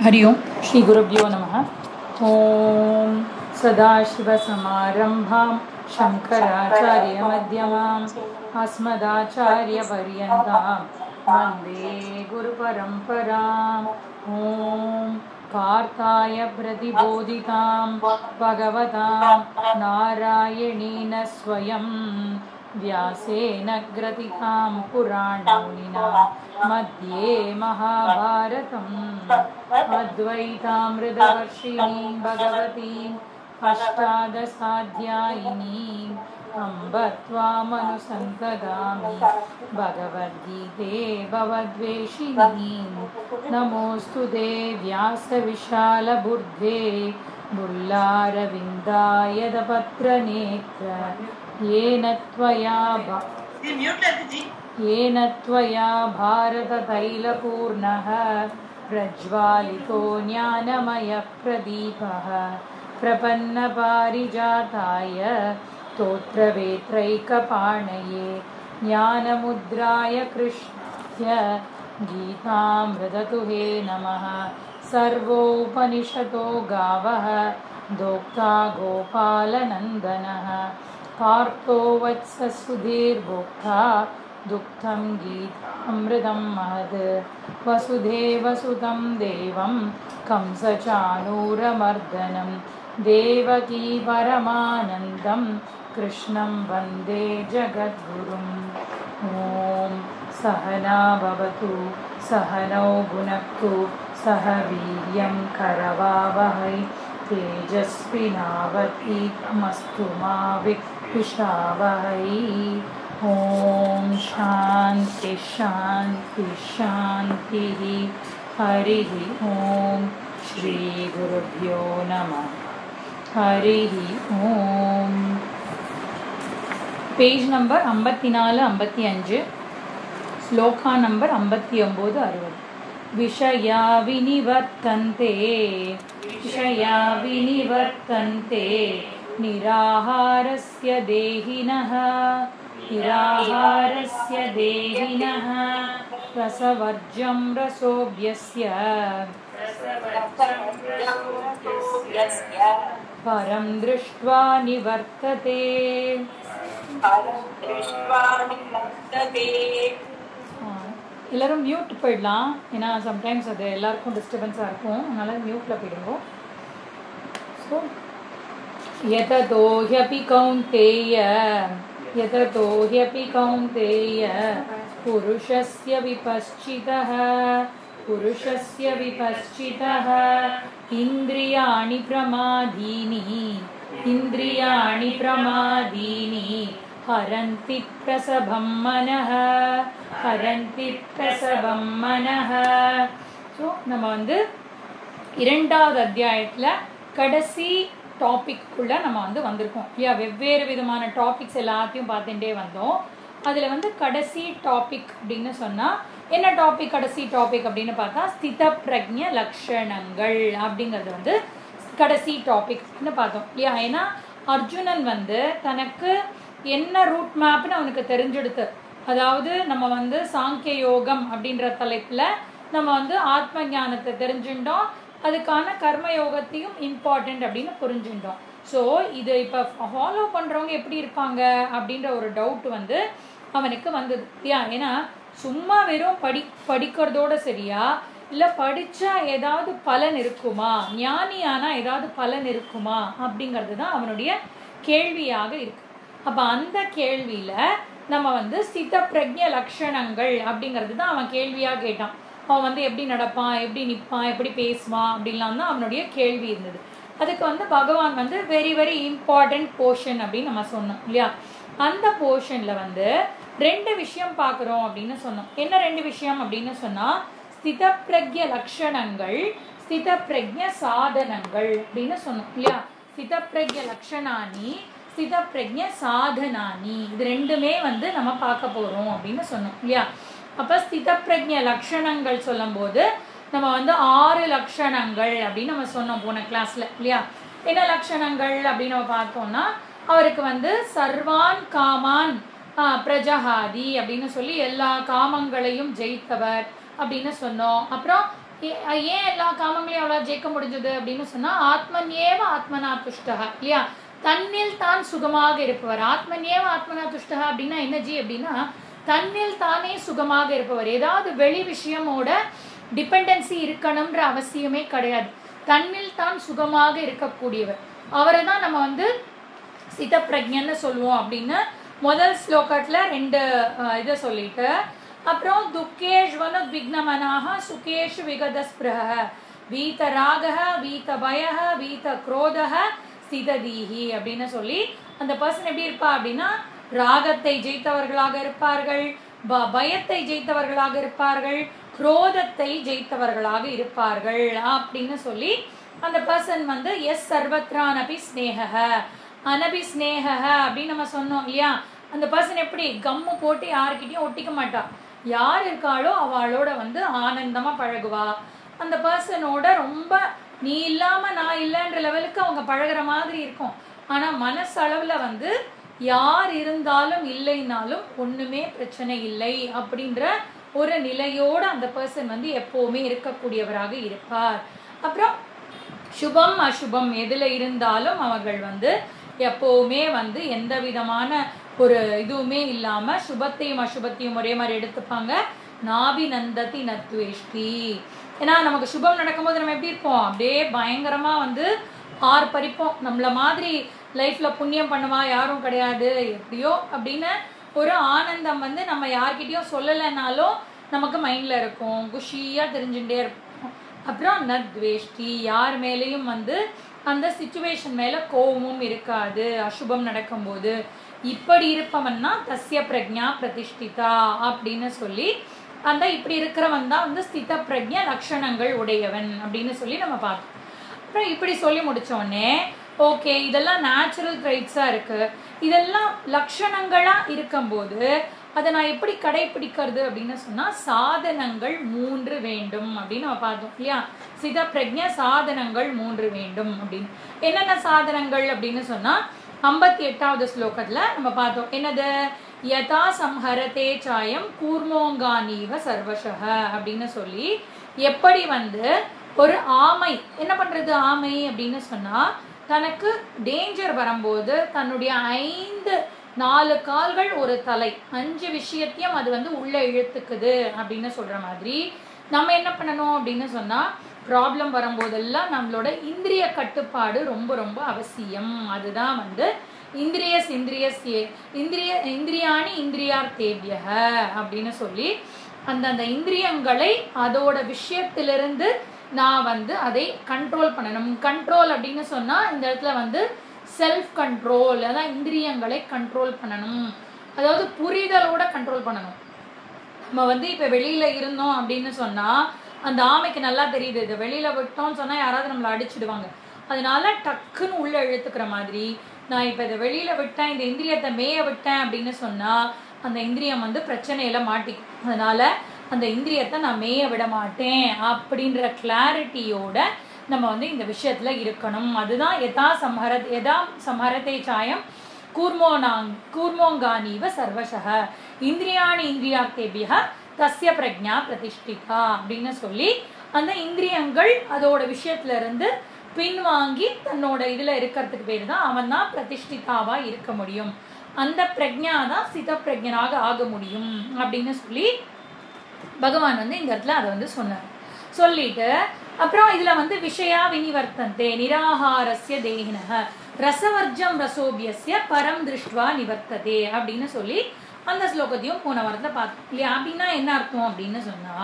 हरि ओं श्री गुरुभ्यो नमः। ओं सदाशिवसमारम्भां शङ्कराचार्यमध्यमाम् अस्मदाचार्यपर्यन्तां वन्दे गुरुपरम्पराम्। ॐ पार्थाय प्रतिबोधितां भगवता नारायणेन स्वयं व्यासेन ग्रथितां पुराणमुनिना मध्ये महाभारतम् अद्वैतामृतवर्षिणीं भगवतीम् अष्टादशाध्यायिनीम् अम्ब त्वामनुसन्तदामि भगवद्गीते भवद्वेषिणीं नमोऽस्तु ते व्यासविशालबुद्धे बुल्लारविन्दायतपत्रनेत्र येन त्वया भारततैलपूर्णः प्रज्वालितो ज्ञानमयः प्रदीपः प्रपन्नपारिजाताय स्तोत्रवेत्रैकपाणये ज्ञानमुद्राय कृष्णाय गीतामृततुहे नमः। सर्वोपनिषतो गावः दोक्ता गोपालनन्दनः पार्थो वत्ससुधीर्भोक्ता दुग्धं गीतामृतं महद् वसुदेवसुतं देवं कंसचाणूरमर्दनं देवकी परमानन्दं कृष्णं वन्दे जगद्गुरुम्। ॐ सहना भवतु सहनौ भुनक्तु सह वीर्यं करवावहै तेजस्विनावतीतमस्तु मा विद्विषावहै। ॐ शान्ति शान्ति शान्तिः। हरिः ॐ श्री गुरुभ्यो नमः। हरिः ॐ। पेज नंबर 54-55, श्लोका नंबर 59-60। विषया विनिवर्तन्ते निराहारस्य देहिनः रसवर्ज्यं रसोऽभ्यस्य परं दृष्ट्वा निवर्तते। எல்லாரும் மியூட் போயிடலாம், ஏன்னா சம்டைம்ஸ் அது எல்லாருக்கும் டிஸ்டர்பன்ஸாக இருக்கும், அதனால் மியூட்டில் போயிடுங்க. ஸோ यततो ह्यपि कौन्तेय पुरुषस्य विपश्चितः इन्द्रियाणि प्रमादीनि हरन्ति प्रसभं मनः. ஸோ நம்ம வந்து இரண்டாவது அத்தியாயத்தில் கடைசி டாபிக்குள்ளே நம்ம வந்து வந்திருக்கோம் இல்லையா. வெவ்வேறு விதமான டாபிக்ஸ் எல்லாத்தையும் பார்த்துட்டே வந்தோம். அதில் வந்து கடைசி டாபிக் அப்படின்னு சொன்னால் என்ன டாபிக்? கடைசி டாபிக் அப்படின்னு பார்த்தா ஸ்தித பிரக்ஞ லக்ஷணங்கள் அப்படிங்கிறது வந்து கடைசி டாபிக்னு பார்த்தோம் இல்லையா. ஏன்னா அர்ஜுனன் வந்து தனக்கு என்ன ரூட் மேப்னு அவனுக்கு தெரிஞ்செடுத்து, அதாவது நம்ம வந்து சாங்கிய யோகம் அப்படின்ற தலைப்பில் நம்ம வந்து ஆத்ம ஞானத்தை தெரிஞ்சுட்டோம், அதுக்கான கர்மயோகத்தையும் இம்பார்ட்டண்ட் அப்படின்னு புரிஞ்சுட்டோம். ஸோ இது இப்போ ஃபாலோ பண்ணுறவங்க எப்படி இருப்பாங்க அப்படின்ற ஒரு டவுட் வந்து அவனுக்கு வந்தது இல்லையா. ஏன்னா சும்மா வெறும் படிக்கிறதோட சரியா, இல்லை படித்தா ஏதாவது பலன் இருக்குமா, ஞானியானா ஏதாவது பலன் இருக்குமா அப்படிங்கிறது தான் அவனுடைய கேள்வியாக இருக்கு. அப்போ அந்த கேள்வியில் நம்ம வந்து ஸ்தித பிரக்ஞ லக்ஷணங்கள் அப்படிங்கிறது தான் அவன் கேள்வியாக கேட்டான். அவன் வந்து எப்படி நடப்பான், எப்படி நிற்பான், எப்படி பேசுவான் அப்படின்லாம் தான் அவனுடைய கேள்வி இருந்தது. அதுக்கு வந்து பகவான் வந்து வெரி வெரி இம்பார்ட்டன்ட் போர்ஷன் அப்படின்னு நம்ம சொன்னோம் இல்லையா. அந்த போர்ஷனில் வந்து 2 விஷயம் பார்க்குறோம் அப்படின்னு சொன்னோம். என்ன 2 விஷயம் அப்படின்னு சொன்னால் ஸ்தித பிரக்ஞ லக்ஷணங்கள், ஸ்தித பிரக்ஞ சாதனங்கள் அப்படின்னு சொன்னோம் இல்லையா. ஸ்தித பிரக்ஞ லக்ஷணானி, ஸ்தித பிரக்ஞ சாதனானி, இது 2மே வந்து நம்ம பார்க்க போகிறோம் அப்படின்னு சொன்னோம் இல்லையா. அப்போ ஸ்தித பிரக்ஞ லக்ஷணங்கள் சொல்லும்போது நம்ம வந்து 6 லக்ஷணங்கள் அப்படின்னு நம்ம சொன்னோம் போன கிளாஸில் இல்லையா. என்ன லக்ஷணங்கள் அப்படின்னு நம்ம பார்த்தோம்னா, அவருக்கு வந்து சர்வான் காமான் பிரஜஹாதி அப்படின்னு சொல்லி எல்லா காமங்களையும் ஜெயித்தவர் அப்படின்னு சொன்னோம். அப்புறம் ஏன் எல்லா காமங்களையும் அவ்வளோ ஜெயிக்க முடிஞ்சது அப்படின்னு சொன்னால் ஆத்மன்யேவ ஆத்மனா துஷ்டா இல்லையா, தன்னில் தான் சுகமாக இருப்பவர். ஆத்மன்யேவ ஆத்மனா துஷ்டா அப்படின்னா என்ன ஜி அப்படின்னா தன்னில் தானே சுகமாக இருப்பவர். ஏதாவது வெளி விஷயமோட டிபெண்டன்சி இருக்கணும்ன்ற அவசியமே கிடையாது. தன்னில் தான் சுகமாக இருக்கக்கூடியவர் அவரை தான் நம்ம வந்து சித பிரஜ்ஞன்னு சொல்லுவோம் அப்படின்னு முதல் ஸ்லோகத்தில் 2 இதை சொல்லிட்டு, அப்புறம் துக்கேஷ்வனு விக்னமனாக சுகேஷு விகதஸ்பிரஹ வீத ராகஹ வீத பயஹ வீத குரோதஹ ஸ்திததீஹி அப்படின்னு சொல்லி அந்த பர்சன் எப்படி இருப்பா அப்படின்னா ராகத்தை ஜெயித்தவர்களாக இருப்பார்கள், பயத்தை ஜெயித்தவர்களாக இருப்பார்கள், குரோதத்தை ஜெயித்தவர்களாக இருப்பார்கள் அப்படின்னு சொல்லி அந்த பர்சன் வந்து எஸ் சர்வத்ரான் அபி ஸ்னேக அனபி ஸ்னேக அப்படின்னு நம்ம சொன்னோம் இல்லையா. அந்த பர்சன் எப்படி கம்மு போட்டு யாருக்கிட்டையும் ஒட்டிக்க மாட்டா, யார் இருக்காளோ அவளோட வந்து ஆனந்தமா பழகுவா. அந்த பர்சனோட ரொம்ப நீ இல்லாம நான் இல்லைன்ற லெவலுக்கு அவங்க பழகுற மாதிரி இருக்கும். ஆனா மனசளவுல வந்து யார் இருந்தாலும் இல்லைனாலும் ஒண்ணுமே பிரச்சனை இல்லை அப்படின்ற ஒரு நிலையோட அந்த பர்சன் வந்து எப்பவுமே இருக்கக்கூடியவராக இருப்பார். அப்புறம் சுபம் அசுபம் எதுல இருந்தாலும் அவர்கள் வந்து எப்பவுமே வந்து எந்த விதமான ஒரு இதுவுமே இல்லாம சுபத்தையும் அசுபத்தையும் ஒரே மாதிரி எடுத்துப்பாங்க. நாபி நந்ததி நத்வேஷ்டி. ஏன்னா நமக்கு சுபம் நடக்கும்போது நம்ம எப்படி இருப்போம், அப்படியே பயங்கரமா வந்து ஆர்ப்பரிப்போம். நம்மள மாதிரி லைஃப்ல புண்ணியம் பண்ணுவா யாரும் கிடையாது எப்படியோ அப்படின்னு ஒரு ஆனந்தம் வந்து நம்ம யார்கிட்டயும் சொல்லலைனாலும் நமக்கு மைண்ட்ல இருக்கும், குஷியா தெரிஞ்சுட்டே இருப்போம். அப்புறம் நத்வேஷ்டி, யார் மேலேயும் வந்து அந்த சிச்சுவேஷன் மேல கோபமும் இருக்காது அசுபம் நடக்கும்போது. இப்படி இருப்பவன்னா தஸ்ய பிரக்ஞா பிரதிஷ்டிதா அப்படின்னு சொல்லி அந்த இப்படி இருக்கிறவன் தான் வந்து ஸ்தித பிரக்ஞ லட்சணங்கள் உடையவன் அப்படின்னு சொல்லி நம்ம பார்த்தோம். அப்புறம் இப்படி சொல்லி முடிச்சோடனே ஓகே இதெல்லாம் நேச்சுரல் ட்ரைட்ஸா இருக்கு, இதெல்லாம் லட்சணங்களா இருக்கும்போது அதை நான் எப்படி கடைபிடிக்கிறது அப்படின்னு சொன்னா சாதனங்கள் 3 வேண்டும் அப்படின்னு நம்ம பார்த்தோம் இல்லையா. சித பிரக்ஞ சாதனங்கள் 3 வேண்டும் அப்படின்னு. என்னென்ன சாதனங்கள் அப்படின்னு சொன்னா 58வது ஸ்லோகத்துல நம்ம பார்த்தோம். என்னது, யதா சம்ஹரதே சாயம் கூர்மோங்கானீவ சர்வசக அப்படின்னு சொல்லி எப்படி வந்து ஒரு ஆமை என்ன பண்றது, ஆமை அப்படின்னு சொன்னா தனக்கு டேஞ்சர் வரும்போது தன்னுடைய 4 கால்கள் ஒரு தலை 5 விஷயத்தையும் அது வந்து உள்ள இழுத்துக்குது அப்படின்னு சொல்ற மாதிரி நம்ம என்ன பண்ணணும் அப்படின்னு சொன்னா ப்ராப்ளம் வரும்போதெல்லாம் நம்மளோட இந்திரிய கட்டுப்பாடு ரொம்ப ரொம்ப அவசியம். அதுதான் வந்து இந்திரியாணி இந்திரியார்த்தேபியக அப்படின்னு சொல்லி அந்த இந்திரியங்களை அதோட விஷயத்திலிருந்து நான் வந்து அதை கண்ட்ரோல் பண்ணணும். கண்ட்ரோல் அப்படின்னு சொன்னா இந்த இடத்துல வந்து செல்ஃப் கண்ட்ரோல், அதான் இந்திரியங்களை கண்ட்ரோல் பண்ணணும். அதாவது புரிதலோட கண்ட்ரோல் பண்ணணும். நம்ம வந்து இப்ப வெளியில இருந்தோம் அப்படின்னு சொன்னா அந்த ஆமைக்கு நல்லா தெரியுது இது வெளியில விட்டோம்னு சொன்னா யாராவது நம்மளை அடிச்சிடுவாங்க, அதனால டக்குன்னு உள்ள இழுத்துக்கிற மாதிரி நான் இப்ப இதை வெளியில விட்டேன், இந்த இந்திரியத்தை மேய விட்டேன் அப்படின்னு சொன்னா அந்த இந்திரியம் வந்து பிரச்சனையில மாட்டிக்கும். அதனால அந்த இந்திரியத்தை நான் மேய விட மாட்டேன் அப்படின்ற கிளாரிட்டியோட நம்ம வந்து இந்த விஷயத்துல இருக்கணும். அதுதான் யதா சம்ஹரதே சாயம் கூர்மோங்கானீவ சர்வசக இந்திரியாணி இந்திரியார்த்தேபியக தஸ்ய பிரக்ஞா பிரதிஷ்டிதா அப்படின்னு சொல்லி அந்த இந்திரியங்கள் அதோட விஷயத்துல இருந்து பின்வாங்கி தன்னோட இதுல இருக்கிறதுக்கு பேர் தான் அவன் தான் பிரதிஷ்டிதாவா இருக்க முடியும். அந்த பிரக்ஞா தான் சித பிரக்ஞனாக ஆக முடியும் அப்படின்னு சொல்லி பகவான் வந்து இந்த இடத்துல அதை வந்து சொன்னார். சொல்லிட்டு அப்புறம் இதுல வந்து விஷயா வினிவர்த்தந்தே நிராகாரஸ்ய தேகினஹ ரசவர்ஜம் ரசோபியஸ்ய பரம் திருஷ்டுவா நிவர்த்ததே அப்படின்னு சொல்லி அந்த ஸ்லோகத்தையும் போன வாரத்துல பார்த்தோம் இல்லையா. அப்படின்னா என்ன அர்த்தம் அப்படின்னு சொன்னா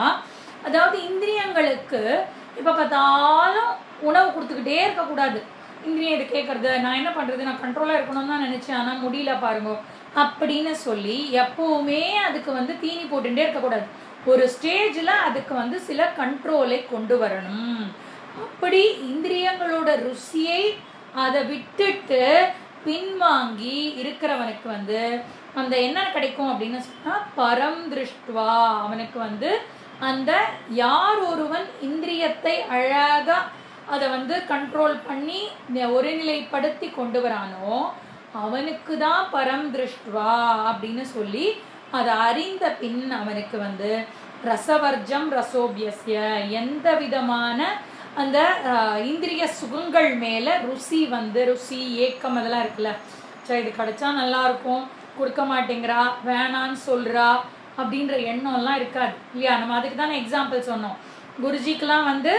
அதாவது இந்திரியங்களுக்கு இப்ப பார்த்தாலும் உணவு கொடுத்துக்கிட்டே இருக்கக்கூடாது. இந்திரியம் இது கேட்கறது, நான் என்ன பண்றது, நான் கண்ட்ரோலா இருக்கணும்னு தான் நினைச்சேன் ஆனா முடியல பாருங்க அப்படின்னு சொல்லி எப்பவுமே அதுக்கு வந்து தீனி போட்டுட்டே இருக்கக்கூடாது. ஒரு ஸ்டேஜ்ல அதுக்கு வந்து சில கண்ட்ரோலை கொண்டு வரணும். அப்படி இந்திரியங்களோட ருசியை அதை விட்டுட்டு பின்வாங்கி இருக்கிறவனுக்கு வந்து அந்த என்ன கிடைக்கும் அப்படின்னு சொன்னா பரம் திருஷ்டுவா, அவனுக்கு வந்து அந்த யார் ஒருவன் இந்திரியத்தை அழகா அதை வந்து கண்ட்ரோல் பண்ணி ஒருநிலைப்படுத்தி கொண்டு வரானோ அவனுக்கு தான் பரம் திருஷ்டுவா அப்படின்னு சொல்லி அதை அறிந்த பின் அவனுக்கு வந்து ரசவர்ஜம் ரசோபியஸ்ய, எந்த விதமான அந்த இந்திரிய சுகங்கள் மேல ருசி வந்து ருசி ஏக்கம் அதெல்லாம் இருக்குல்ல, சரி இது கிடைச்சா நல்லா இருக்கும், கொடுக்க மாட்டேங்கிறா, வேணான்னு சொல்றா அப்படின்ற எண்ணம்லாம் இருக்காது இல்லையா. நம்ம அதுக்கு தானே எக்ஸாம்பிள் சொன்னோம். குருஜிக்கெல்லாம் வந்து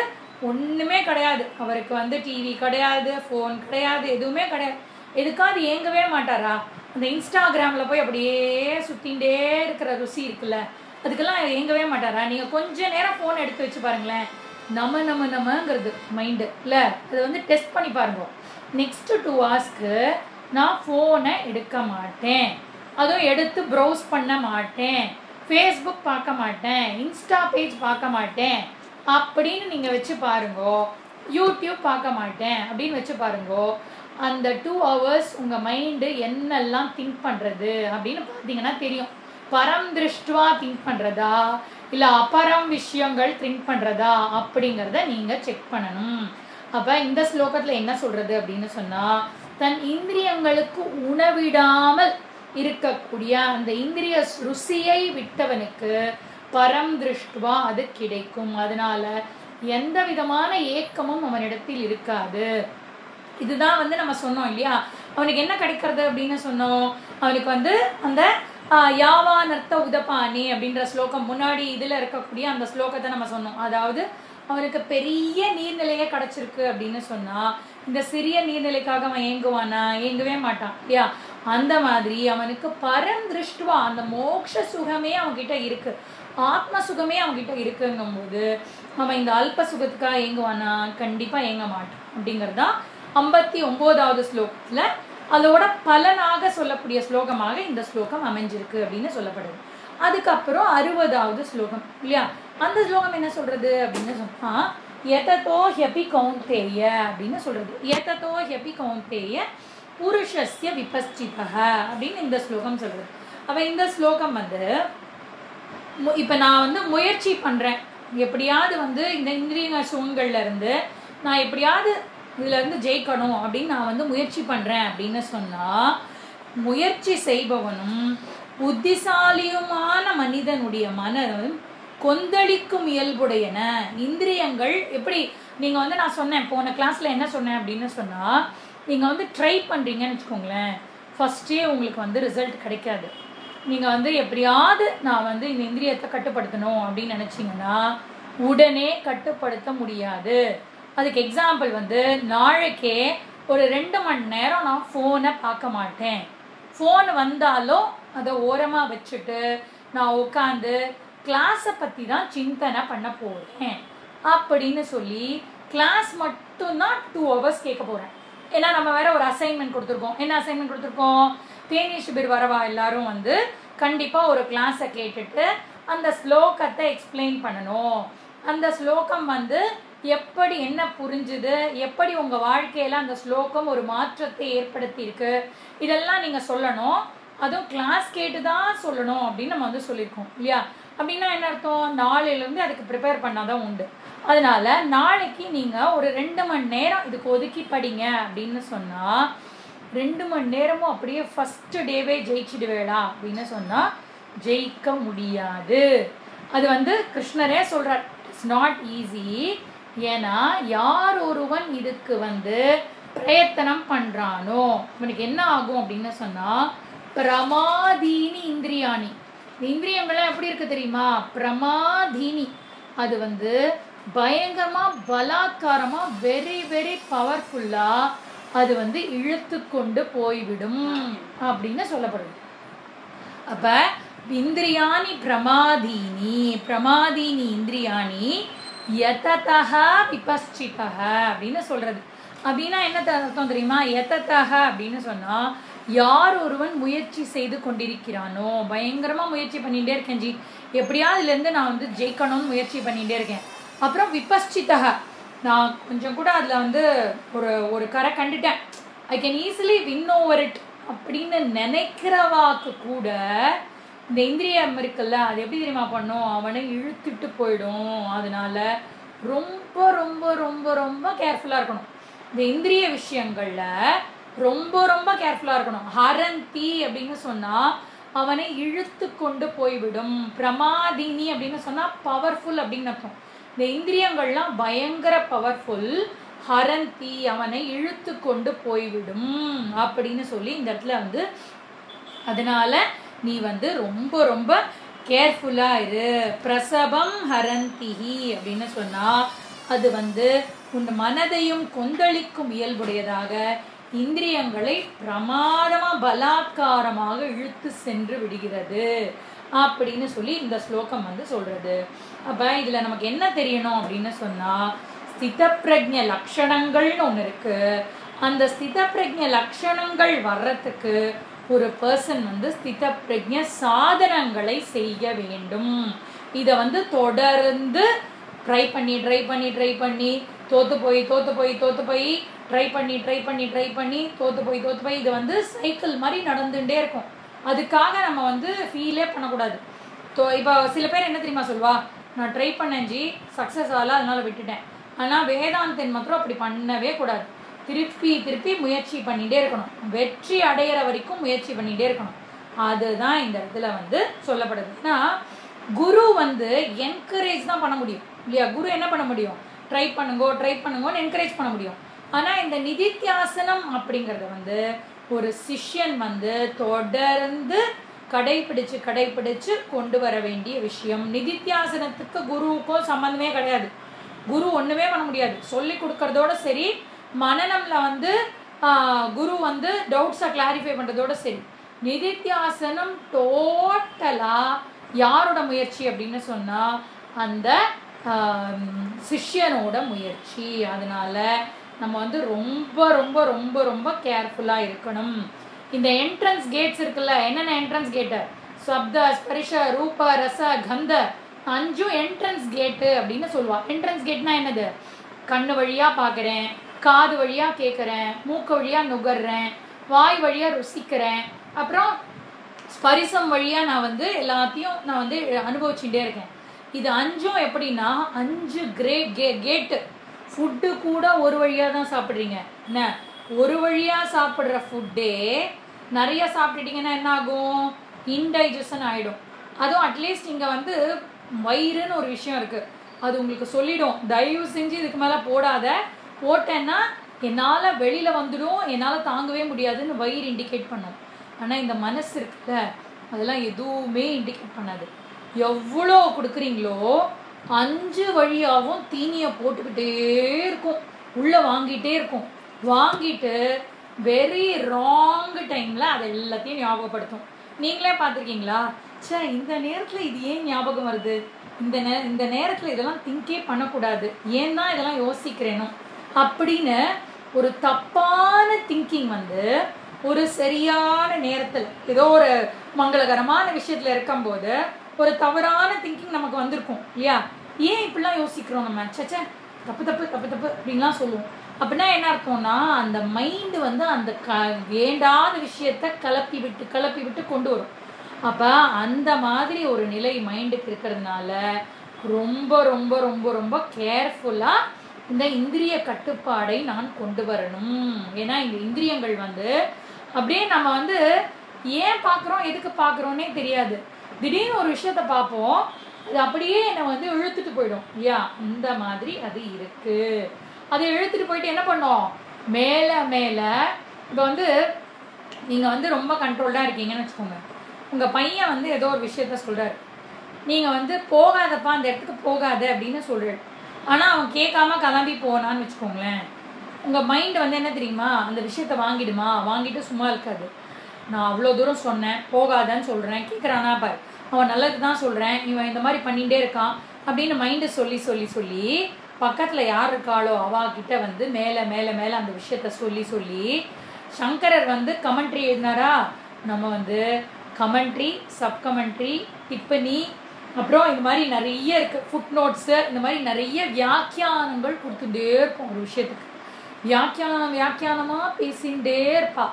ஒண்ணுமே கிடையாது, அவருக்கு வந்து டிவி கிடையாது, ஃபோன் கிடையாது, எதுவுமே கிடையாது. எதுக்காவது ஏங்கவே மாட்டாரா? அந்த இன்ஸ்டாகிராம்ல போய் அப்படியே சுத்திண்டே இருக்கிற ருசி இருக்குல்ல, அதுக்கெல்லாம் ஏங்கவே மாட்டாரா? நீங்க கொஞ்ச நேரம் ஃபோன் எடுத்து வச்சு பாருங்களேன், நமங்கிறது மைண்டு இல்லை, அதை வந்து டெஸ்ட் பண்ணி பாருங்க. நெக்ஸ்ட் 2 ஹவர்ஸ்க்கு நான் ஃபோனை எடுக்க மாட்டேன், அதுவும் எடுத்து ப்ரௌஸ் பண்ண மாட்டேன், ஃபேஸ்புக் பார்க்க மாட்டேன், இன்ஸ்டா பேஜ் பார்க்க மாட்டேன் அப்படின்னு நீங்கள் வச்சு பாருங்கோ, யூடியூப் பார்க்க மாட்டேன் அப்படின்னு வச்சு பாருங்கோ. அந்த 2 ஹவர்ஸ் உங்கள் மைண்டு என்னெல்லாம் திங்க் பண்ணுறது அப்படின்னு பார்த்தீங்கன்னா தெரியும். பரம் திருஷ்டுவா திங்க் பண்ணுறதா இல்லை அபரம் விஷயங்கள் திங்க் பண்ணுறதா அப்படிங்கிறத நீங்கள் செக் பண்ணணும். அப்போ இந்த ஸ்லோகத்தில் என்ன சொல்கிறது அப்படின்னு சொன்னால், தன் இந்திரியங்களுக்கு உணவிடாமல் இருக்கக்கூடிய அந்த இந்திரிய ருசியை விட்டவனுக்கு பரம் திருஷ்டுவா அது கிடைக்கும். அதனால எந்த விதமான ஏக்கமும் அவனிடத்தில் இருக்காது. இதுதான் வந்து நம்ம சொன்னோம் இல்லையா, அவனுக்கு என்ன கிடைக்கிறது அப்படின்னு சொன்னோம். அவனுக்கு வந்து அந்த யாவானர்த்த உதபானி அப்படின்ற ஸ்லோகம் முன்னாடி இதில் இருக்கக்கூடிய அந்த ஸ்லோகத்தை நம்ம சொன்னோம். அதாவது அவனுக்கு பெரிய நீர்நிலையே கிடைச்சிருக்கு அப்படின்னு சொன்னா இந்த சிறிய நீர்நிலைக்காக அவன் ஏங்குவானா? ஏங்கவே மாட்டான் இல்லையா. அந்த மாதிரி அவனுக்கு பரம் திருஷ்டுவா அந்த மோட்ச சுகமே அவன்கிட்ட இருக்கு, ஆத்ம சுகமே அவன்கிட்ட இருக்குங்கும் போது அவன் இந்த அல்ப சுகத்துக்காக ஏங்குவானா? கண்டிப்பா ஏங்க மாட்டான். அப்படிங்கறதுதான் 59வது ஸ்லோகத்துல அதோட பலனாக சொல்லக்கூடிய ஸ்லோகமாக இந்த ஸ்லோகம் அமைஞ்சிருக்கு அப்படின்னு சொல்லப்படுது. அதுக்கப்புறம் 60வது ஸ்லோகம் இல்லையா, அந்த ஸ்லோகம் என்ன சொல்றது அப்படின்னு சொன்னா, யததோ ஹ்யபி கௌந்தேய அப்படின்னு சொல்றது. யததோ ஹ்யபி கௌந்தேய புருஷஸ்ய விபஸ்சிதஹ அப்படின்னு இந்த ஸ்லோகம் சொல்றது. அப்ப இந்த ஸ்லோகம் வந்து இப்ப நான் வந்து முயற்சி பண்றேன், எப்படியாவது வந்து இந்த இந்திரிய சுகங்கள்ல இருந்து நான் எப்படியாவது இதுல இருந்து ஜெயிக்கணும் அப்படின்னு நான் வந்து முயற்சி பண்றேன் அப்படின்னு சொன்னா, முயற்சி செய்பவனும் புத்திசாலியுமான மனிதனுடைய மனம் கொந்தளிக்கும் இயல்புடையன. இந்திரியங்கள் எப்படி நீங்க வந்து நான் சொன்னேன் போன கிளாஸ்ல என்ன சொன்னேன் அப்படின்னு சொன்னா, நீங்க வந்து ட்ரை பண்றீங்கன்னு வச்சுக்கோங்களேன், ஃபர்ஸ்டே உங்களுக்கு வந்து ரிசல்ட் கிடைக்காது. நீங்க வந்து எப்படியாவது நான் வந்து இந்த இந்திரியத்தை கட்டுப்படுத்தணும் அப்படின்னு நினைச்சீங்கன்னா உடனே கட்டுப்படுத்த முடியாது. அதுக்கு எக்ஸாம்பிள் வந்து நாளைக்கே ஒரு 2 மணி நேரம் நான் ஃபோனை பார்க்க மாட்டேன், ஃபோன் வந்தாலும் அதை ஓரமாக வச்சுட்டு நான் உட்காந்து கிளாஸை பற்றி தான் சிந்தனை பண்ண போகிறேன் அப்படின்னு சொல்லி கிளாஸ் மட்டும்தான் 2 ஹவர்ஸ் கேட்க போகிறேன். ஏன்னா நம்ம வேற ஒரு அசைன்மெண்ட் கொடுத்துருக்கோம். என்ன அசைன்மெண்ட் கொடுத்துருக்கோம்? தேனி சிபிர் வரவா எல்லாரும் வந்து கண்டிப்பாக ஒரு கிளாஸை கேட்டுட்டு அந்த ஸ்லோகத்தை எக்ஸ்பிளைன் பண்ணணும். அந்த ஸ்லோகம் வந்து எப்படி என்ன புரிஞ்சுது, எப்படி உங்கள் வாழ்க்கையில் அந்த ஸ்லோகம் ஒரு மாற்றத்தை ஏற்படுத்தி இருக்கு, இதெல்லாம் நீங்கள் சொல்லணும். அதுவும் கிளாஸ் கேட்டு தான் சொல்லணும் அப்படின்னு நம்ம வந்து சொல்லியிருக்கோம் இல்லையா. அப்படின்னா என்ன அர்த்தம்? நாளையிலேருந்து அதுக்கு ப்ரிப்பேர் பண்ணாதான் உண்டு. அதனால நாளைக்கு நீங்கள் ஒரு 2 மணி நேரம் இதுக்கு ஒதுக்கி படிங்க அப்படின்னு சொன்னால் 2 மணி நேரமும் அப்படியே ஃபர்ஸ்ட் டேவே ஜெயிச்சிடுவேடா அப்படின்னு சொன்னால் ஜெயிக்க முடியாது. அது வந்து கிருஷ்ணரே சொல்கிறார், இட்ஸ் நாட் ஈஸி. ஏன்னா யார் ஒருவன் இதுக்கு வந்து பிரயத்தனம் பண்ணுறானோ அவனுக்கு என்ன ஆகும் அப்படின்னு சொன்னால், பிரமாதீனி இந்திரியாணி, இந்திரியங்கள்லாம் எப்படி இருக்கு தெரியுமா? பிரமாதீனி, அது வந்து பயங்கரமாக பலாத்காரமாக வெரி வெரி பவர்ஃபுல்லாக அது வந்து இழுத்து கொண்டு போய்விடும் அப்படின்னு சொல்லப்படுது. அப்ப இந்திரியாணி பிரமாதீனி, பிரமாதீனி இந்திரியாணி யததஹ விபஸ்சிதஹ அப்படின்னு சொல்றது. அப்படின்னா என்ன அர்த்தம் தெரியுமா? யததஹ அப்படின்னு சொன்னா யார் ஒருவன் முயற்சி செய்து கொண்டிருக்கிறானோ, பயங்கரமா முயற்சி பண்ணிட்டே இருக்கேன் ஜி, எப்படியாவது இதுல இருந்து நான் வந்து ஜெயிக்கணும்னு முயற்சி பண்ணிட்டே இருக்கேன். அப்புறம் விபஸ்சிதஹ, நான் கொஞ்சம் கூட அதில் வந்து ஒரு கரை கண்டுட்டேன், I can easily win over it அப்படின்னு நினைக்கிறவாக்கு கூட இந்த இந்திரியம் இருக்குல்ல, அது எப்படி தெரியுமா பண்ணும்? அவனை இழுத்துட்டு போயிடும். அதனால ரொம்ப ரொம்ப ரொம்ப ரொம்ப கேர்ஃபுல்லாக இருக்கணும். இந்த இந்திரிய விஷயங்களில் ரொம்ப ரொம்ப கேர்ஃபுல்லாக இருக்கணும். ஹரந்தி அப்படின்னு சொன்னால் அவனை இழுத்து கொண்டு போய்விடும். பிரமாதினி அப்படின்னு சொன்னா பவர்ஃபுல் அப்படின்னு அர்த்தம். இந்த இந்திரியங்கள்லாம் பயங்கர பவர்ஃபுல். ஹரந்தி அவனை இழுத்து கொண்டு போய்விடும் அப்படின்னு சொல்லி இந்த இடத்துல வந்து, அதனால நீ வந்து ரொம்ப ரொம்ப கேர்ஃபுல்லா இரு. பிரசவம் ஹரந்திஹி அப்படின்னு சொன்னா அது வந்து உன் மனதையும் கொந்தளிக்கும் இயல்புடையதாக இந்திரியங்களை பிரமாதமா பலாத்காரமாக இழுத்து சென்று விடுகிறது அப்படின்னு சொல்லி இந்த ஸ்லோகம் வந்து சொல்றது. அப்ப இதுல நமக்கு என்ன தெரியணும் அப்படின்னு சொன்னா, ஸ்தித பிரஜ்ஞ லட்சணங்கள்னு ஒண்ணு இருக்கு. அந்த ஸ்தித பிரஜ்ஞ லட்சணங்கள் வர்றதுக்கு ஒரு பர்சன் வந்து ஸ்தித பிரஜ்ஞ சாதனங்களை செய்ய வேண்டும். இத வந்து தொடர்ந்து ட்ரை பண்ணி தோத்து போய் ட்ரை பண்ணி தோத்து போய் இது வந்து சைக்கிள் மாதிரி நடந்துட்டே இருக்கும். அதுக்காக நம்ம வந்து ஃபீலே பண்ணக்கூடாது. இப்போ சில பேர் என்ன தெரியுமா சொல்வா, நான் ட்ரை பண்ணேன் ஜி, சக்ஸஸ் ஆகல, அதனால விட்டுட்டேன். ஆனால் வேதாந்தன் மாத்திரம் அப்படி பண்ணவே கூடாது. திருப்பி முயற்சி பண்ணிகிட்டே இருக்கணும். வெற்றி அடையிற வரைக்கும் முயற்சி பண்ணிகிட்டே இருக்கணும். அதுதான் இந்த இடத்துல வந்து சொல்லப்படுது. ஏன்னா குரு வந்து என்கரேஜ் தான் பண்ண முடியும் இல்லையா? குரு என்ன பண்ண முடியும்? ட்ரை பண்ணுங்கன்னு என்கரேஜ் பண்ண முடியும். ஆனால் இந்த நிதித்தியாசனம் அப்படிங்கிறத வந்து ஒரு சிஷ்யன் வந்து தொடர்ந்து கடைபிடிச்சு கொண்டு வர வேண்டிய விஷயம். நிதித்தியாசனத்துக்கு குருவுக்கும் சம்பந்தமே கிடையாது. குரு ஒண்ணுமே பண்ண முடியாது. சொல்லி கொடுக்கறதோட சரி, மனநம்ல வந்து குரு வந்து டவுட்ஸை கிளாரிஃபை பண்றதோட சரி. நிதித்தியாசனம் டோட்டலா யாரோட முயற்சி அப்படின்னு சொன்னா அந்த சிஷ்யனோட முயற்சி. அதனால நம்ம வந்து ரொம்ப ரொம்ப ரொம்ப ரொம்ப கேர்ஃபுல்லா இருக்கணும். இந்த என்ட்ரன்ஸ் கேட்ஸ் இருக்குல்ல, என்னென்ன என்ட்ரன்ஸ் கேட்டு? சப்த, ஸ்பரிஷ, ரூப, ரச, கந்த 5 என்ட்ரன்ஸ் கேட்டு அப்படின்னு சொல்லுவா. என்ட்ரன்ஸ் கேட்னா என்னது? கண்ணு வழியா பார்க்குறேன், காது வழியா கேட்குறேன், மூக்கு வழியா நுகர்றேன், வாய் வழியா ருசிக்கிறேன், அப்புறம் ஸ்பரிசம் வழியா நான் வந்து எல்லாத்தையும் நான் வந்து அனுபவிச்சுட்டே இருக்கேன். இது 5 எப்படின்னா 5 கேட்டு. ஃபுட்டு கூட ஒரு வழியா தான் சாப்பிட்றீங்க. என்ன, ஒரு வழியா சாப்பிட்ற ஃபுட்டே நிறைய சாப்பிட்டுட்டீங்கன்னா என்ன ஆகும்? இன்டைஜஷன் ஆகிடும். அதுவும் அட்லீஸ்ட் இங்கே வந்து வயிறுன்னு ஒரு விஷயம் இருக்குது, அது உங்களுக்கு சொல்லிடும், தயவு செஞ்சு இதுக்கு மேலே போடாத, போட்டேன்னா என்னால் வெளியில் வந்துடும், என்னால் தாங்கவே முடியாதுன்னு வயிறு இண்டிகேட் பண்ணும். ஆனால் இந்த மனசு இருக்குல்ல, அதெல்லாம் எதுவுமே இண்டிகேட் பண்ணாது. எவ்வளோ கொடுக்குறீங்களோ 5 வழியாகவும் தீனியை போட்டுக்கிட்டே இருக்கும், உள்ளே வாங்கிட்டே இருக்கும். வாங்கிட்டு வெரி ராங் டைமில் அதை எல்லாத்தையும் ஞாபகப்படுத்தும். நீங்களே பார்த்துருக்கீங்களா? சே, இந்த நேரத்தில் இது ஏன் ஞாபகம் வருது, இந்த நேரத்தில் இதெல்லாம் திங்கே பண்ணக்கூடாது, ஏன் தான் இதெல்லாம் யோசிக்கிறேனோ அப்படின்னு ஒரு தப்பான திங்கிங் வந்து ஒரு சரியான நேரத்தில் ஏதோ ஒரு மங்களகரமான விஷயத்தில் இருக்கும்போது ஒரு தவறான திங்கிங் நமக்கு வந்திருக்கும் இல்லையா? ஏன் இப்படிலாம் யோசிக்கிறோம் நம்ம? சச்சே, தப்பு அப்படின்லாம் சொல்லுவோம். அப்படின்னா என்ன அர்த்தம்னா, அந்த மைண்டு வந்து அந்த வேண்டாத விஷயத்த கிளப்பி விட்டு கொண்டு வரும். அப்போ அந்த மாதிரி ஒரு நிலை மைண்டுக்கு இருக்கிறதுனால ரொம்ப ரொம்ப ரொம்ப ரொம்ப கேர்ஃபுல்லாக இந்த இந்திரிய கட்டுப்பாடை நான் கொண்டு வரணும். ஏன்னா இந்த இந்திரியங்கள் வந்து அப்படியே நம்ம வந்து ஏன் பார்க்குறோம், எதுக்கு பார்க்குறோன்னே தெரியாது. திடீர்னு ஒரு விஷயத்த பார்ப்போம், அது அப்படியே என்னை வந்து இழுத்துட்டு போயிடும் இல்லையா? இந்த மாதிரி அது இருக்கு. அதை இழுத்துட்டு போயிட்டு என்ன பண்ணோம், மேலே இப்போ வந்து நீங்கள் வந்து ரொம்ப கண்ட்ரோல்டாக இருக்கீங்கன்னு வச்சுக்கோங்க. உங்கள் பையன் வந்து ஏதோ ஒரு விஷயத்த சொல்கிறார், நீங்கள் வந்து போகாதப்பா, அந்த இடத்துக்கு போகாத அப்படின்னு சொல்கிறார். ஆனால் அவன் கேட்காம கிளம்பி போனான்னு வச்சுக்கோங்களேன், உங்கள் மைண்டு வந்து என்ன தெரியுமா, அந்த விஷயத்த வாங்கிட்டு சும்மா இருக்காது. நான் அவ்வளோ தூரம் சொன்னேன், போகாதன்னு சொல்கிறேன், கேட்குறானா பாரு, அவன் நல்லது தான் சொல்கிறேன், இவன் இந்த மாதிரி பண்ணிகிட்டே இருக்கான் அப்படின்னு மைண்டு சொல்லி பக்கத்தில் யார் இருக்காளோ அவாகிட்ட வந்து மேலே அந்த விஷயத்த சொல்லி சங்கரர் வந்து கமெண்ட்ரி எழுதினாரா. நம்ம வந்து கமெண்ட்ரி, சப் கமெண்ட்ரி, டிப்பனி, அப்புறம் இந்த மாதிரி நிறைய இருக்குது, ஃபுட் நோட்ஸு, இந்த மாதிரி நிறைய வியாக்கியானங்கள் கொடுத்துட்டே இருப்போம். ஒரு விஷயத்துக்கு வியாக்கியானமாக பேசிகிட்டே இருப்பா.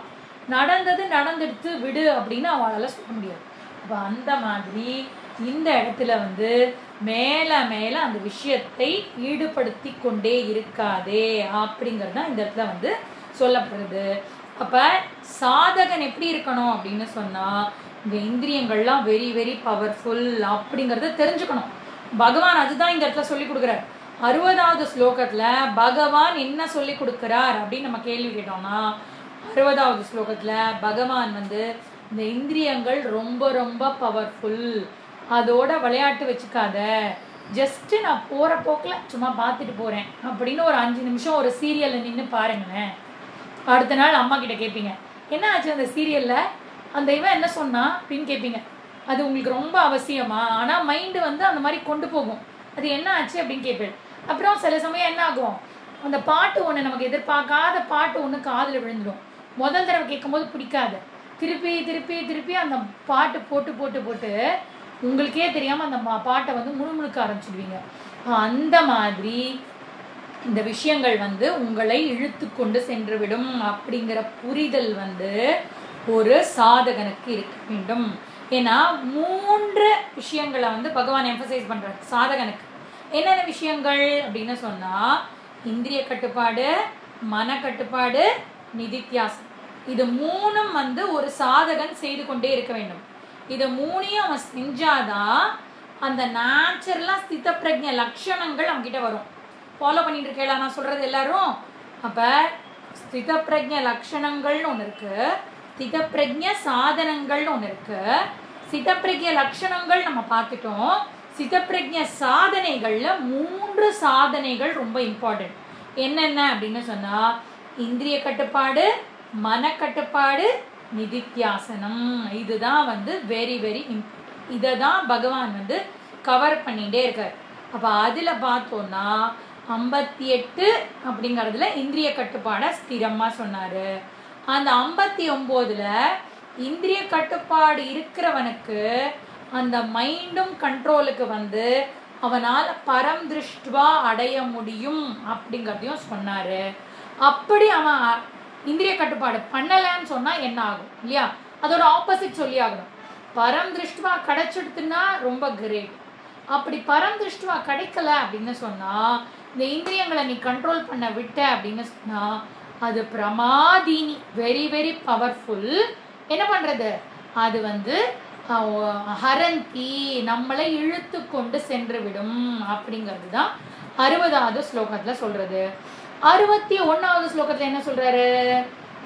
நடந்துடுத்து விடு அப்படின்னு அவளால் சொல்ல முடியாது. அப்போ அந்த மாதிரி இந்த இடத்துல வந்து மேலே அந்த விஷயத்தை ஈடுபடுத்தி கொண்டே இருக்காதே அப்படிங்கிறது தான் இந்த இடத்துல வந்து சொல்லப்படுது. அப்போ சாதகன் எப்படி இருக்கணும் அப்படின்னு சொன்னால், இந்த இந்திரியங்கள்லாம் வெரி வெரி பவர்ஃபுல் அப்படிங்கிறத தெரிஞ்சுக்கணும். பகவான் அதுதான் இந்த இடத்துல சொல்லி கொடுக்குறார். 60வது ஸ்லோகத்துல பகவான் என்ன சொல்லி கொடுக்கிறார் அப்படின்னு நம்ம கேள்வி கேட்டோம்னா, 60வது ஸ்லோகத்துல பகவான் வந்து இந்த இந்திரியங்கள் ரொம்ப ரொம்ப பவர்ஃபுல், அதோட விளையாட்டு வச்சுக்காத, ஜஸ்ட் நான் போற போக்கில் சும்மா பார்த்துட்டு போறேன் அப்படின்னு ஒரு 5 நிமிஷம் ஒரு சீரியல்ல நின்று பாருங்களேன். அடுத்த நாள் அம்மா கிட்ட கேட்பீங்க, என்ன ஆச்சு அந்த சீரியல்ல, அந்த இவன் என்ன சொன்னா அப்படின்னு கேட்பீங்க. அது உங்களுக்கு ரொம்ப அவசியமா? ஆனால் மைண்டு வந்து அந்த மாதிரி கொண்டு போகும். அது என்ன ஆச்சு அப்படின்னு கேட்பேன். அப்புறம் சில சமயம் என்ன ஆகும், அந்த பாட்டு ஒன்று நமக்கு எதிர்பார்க்காத பாட்டு ஒன்று காதில் விழுந்துடும். முதல் தடவை கேட்கும்போது பிடிக்காது, திருப்பி திருப்பி திருப்பி அந்த பாட்டு போட்டு போட்டு போட்டு உங்களுக்கே தெரியாமல் அந்த பாட்டை வந்து முணுமுணுக்க ஆரம்பிச்சிடுவீங்க. அந்த மாதிரி இந்த விஷயங்கள் வந்து உங்களை இழுத்து கொண்டு சென்று விடும் அப்படிங்கிற புரிதல் வந்து ஒரு சாதகனுக்கு இருக்க வேண்டும். ஏன்னா 3 விஷயங்களை வந்து பகவான் எம்பசைஸ் பண்றார் சாதகனுக்கு. என்னென்ன விஷயங்கள் அப்படின்னு சொன்னா, இந்திரிய கட்டுப்பாடு, மன கட்டுப்பாடு, நிதித்தியாசம். இது 3ம் வந்து ஒரு சாதகன் செய்து கொண்டே இருக்க வேண்டும். இது 3ஐயும் அவன் செஞ்சாதான் அந்த நேச்சுரலா ஸ்தித பிரஜ்ஞ லட்சணங்கள் அவன்கிட்ட வரும். ஃபாலோ பண்ணிட்டு இருக்கேளா நான் சொல்றது எல்லாரும்? அப்ப ஸ்தித பிரஜ்ஞ லட்சணங்கள்னு ஒன்று இருக்கு, ஸ்தித பிரஜ்ஞ சாதனங்கள்னு ஒன்று இருக்கு. ஸ்தித பிரஜ்ஞ லட்சணங்கள் நம்ம பார்த்துட்டோம். ஸ்தித பிரஜ்ஞ சாதனைகள்ல 3 சாதனைகள் ரொம்ப இம்பார்ட்டன்ட். என்னென்ன அப்படின்னு சொன்னா, இந்திரிய கட்டுப்பாடு, மன கட்டுப்பாடு, நிதித்தியாசனம். இதுதான் வந்து வெரி வெரி இம்பார்ட்டன்ட். இதை தான் பகவான் வந்து கவர் பண்ணிட்டே இருக்கார். அப்போ அதில் பார்த்தோன்னா 58 அப்படிங்கிறதுல இந்திரிய கட்டுப்பாடை ஸ்திரமாக சொன்னார். அந்த 59ல் இந்திரிய கட்டுப்பாடு இருக்கிறவனுக்கு அந்த மைண்டும் கண்ட்ரோலுக்கு வந்து அவனால் பரம் திருஷ்டுவா அடைய முடியும் அப்படிங்கிறதையும் சொன்னார். அப்படி அவன் இந்திரிய கட்டுப்பாடு பண்ணலைன்னு சொன்னால் என்ன ஆகும் இல்லையா? அதோட ஆப்போசிட் சொல்லி ஆகணும். பரம் திருஷ்டுவா கிடைச்சிடுத்துன்னா ரொம்ப கிரேட். அப்படி பரம் திருஷ்டுவா கிடைக்கல அப்படின்னு சொன்னால், இந்த இந்திரியங்களை நீ கண்ட்ரோல் பண்ண விட்ட அப்படின்னு சொன்னால், அது பிரமாதீனி, வெரி வெரி பவர்ஃபுல். என்ன பண்ணுறது, அது வந்து ஹரந்தி, நம்மளை இழுத்து கொண்டு சென்று விடும் அப்படிங்கிறது தான் 60வது ஸ்லோகத்தில் சொல்கிறது. 61வது ஸ்லோகத்தில் என்ன சொல்றாரு?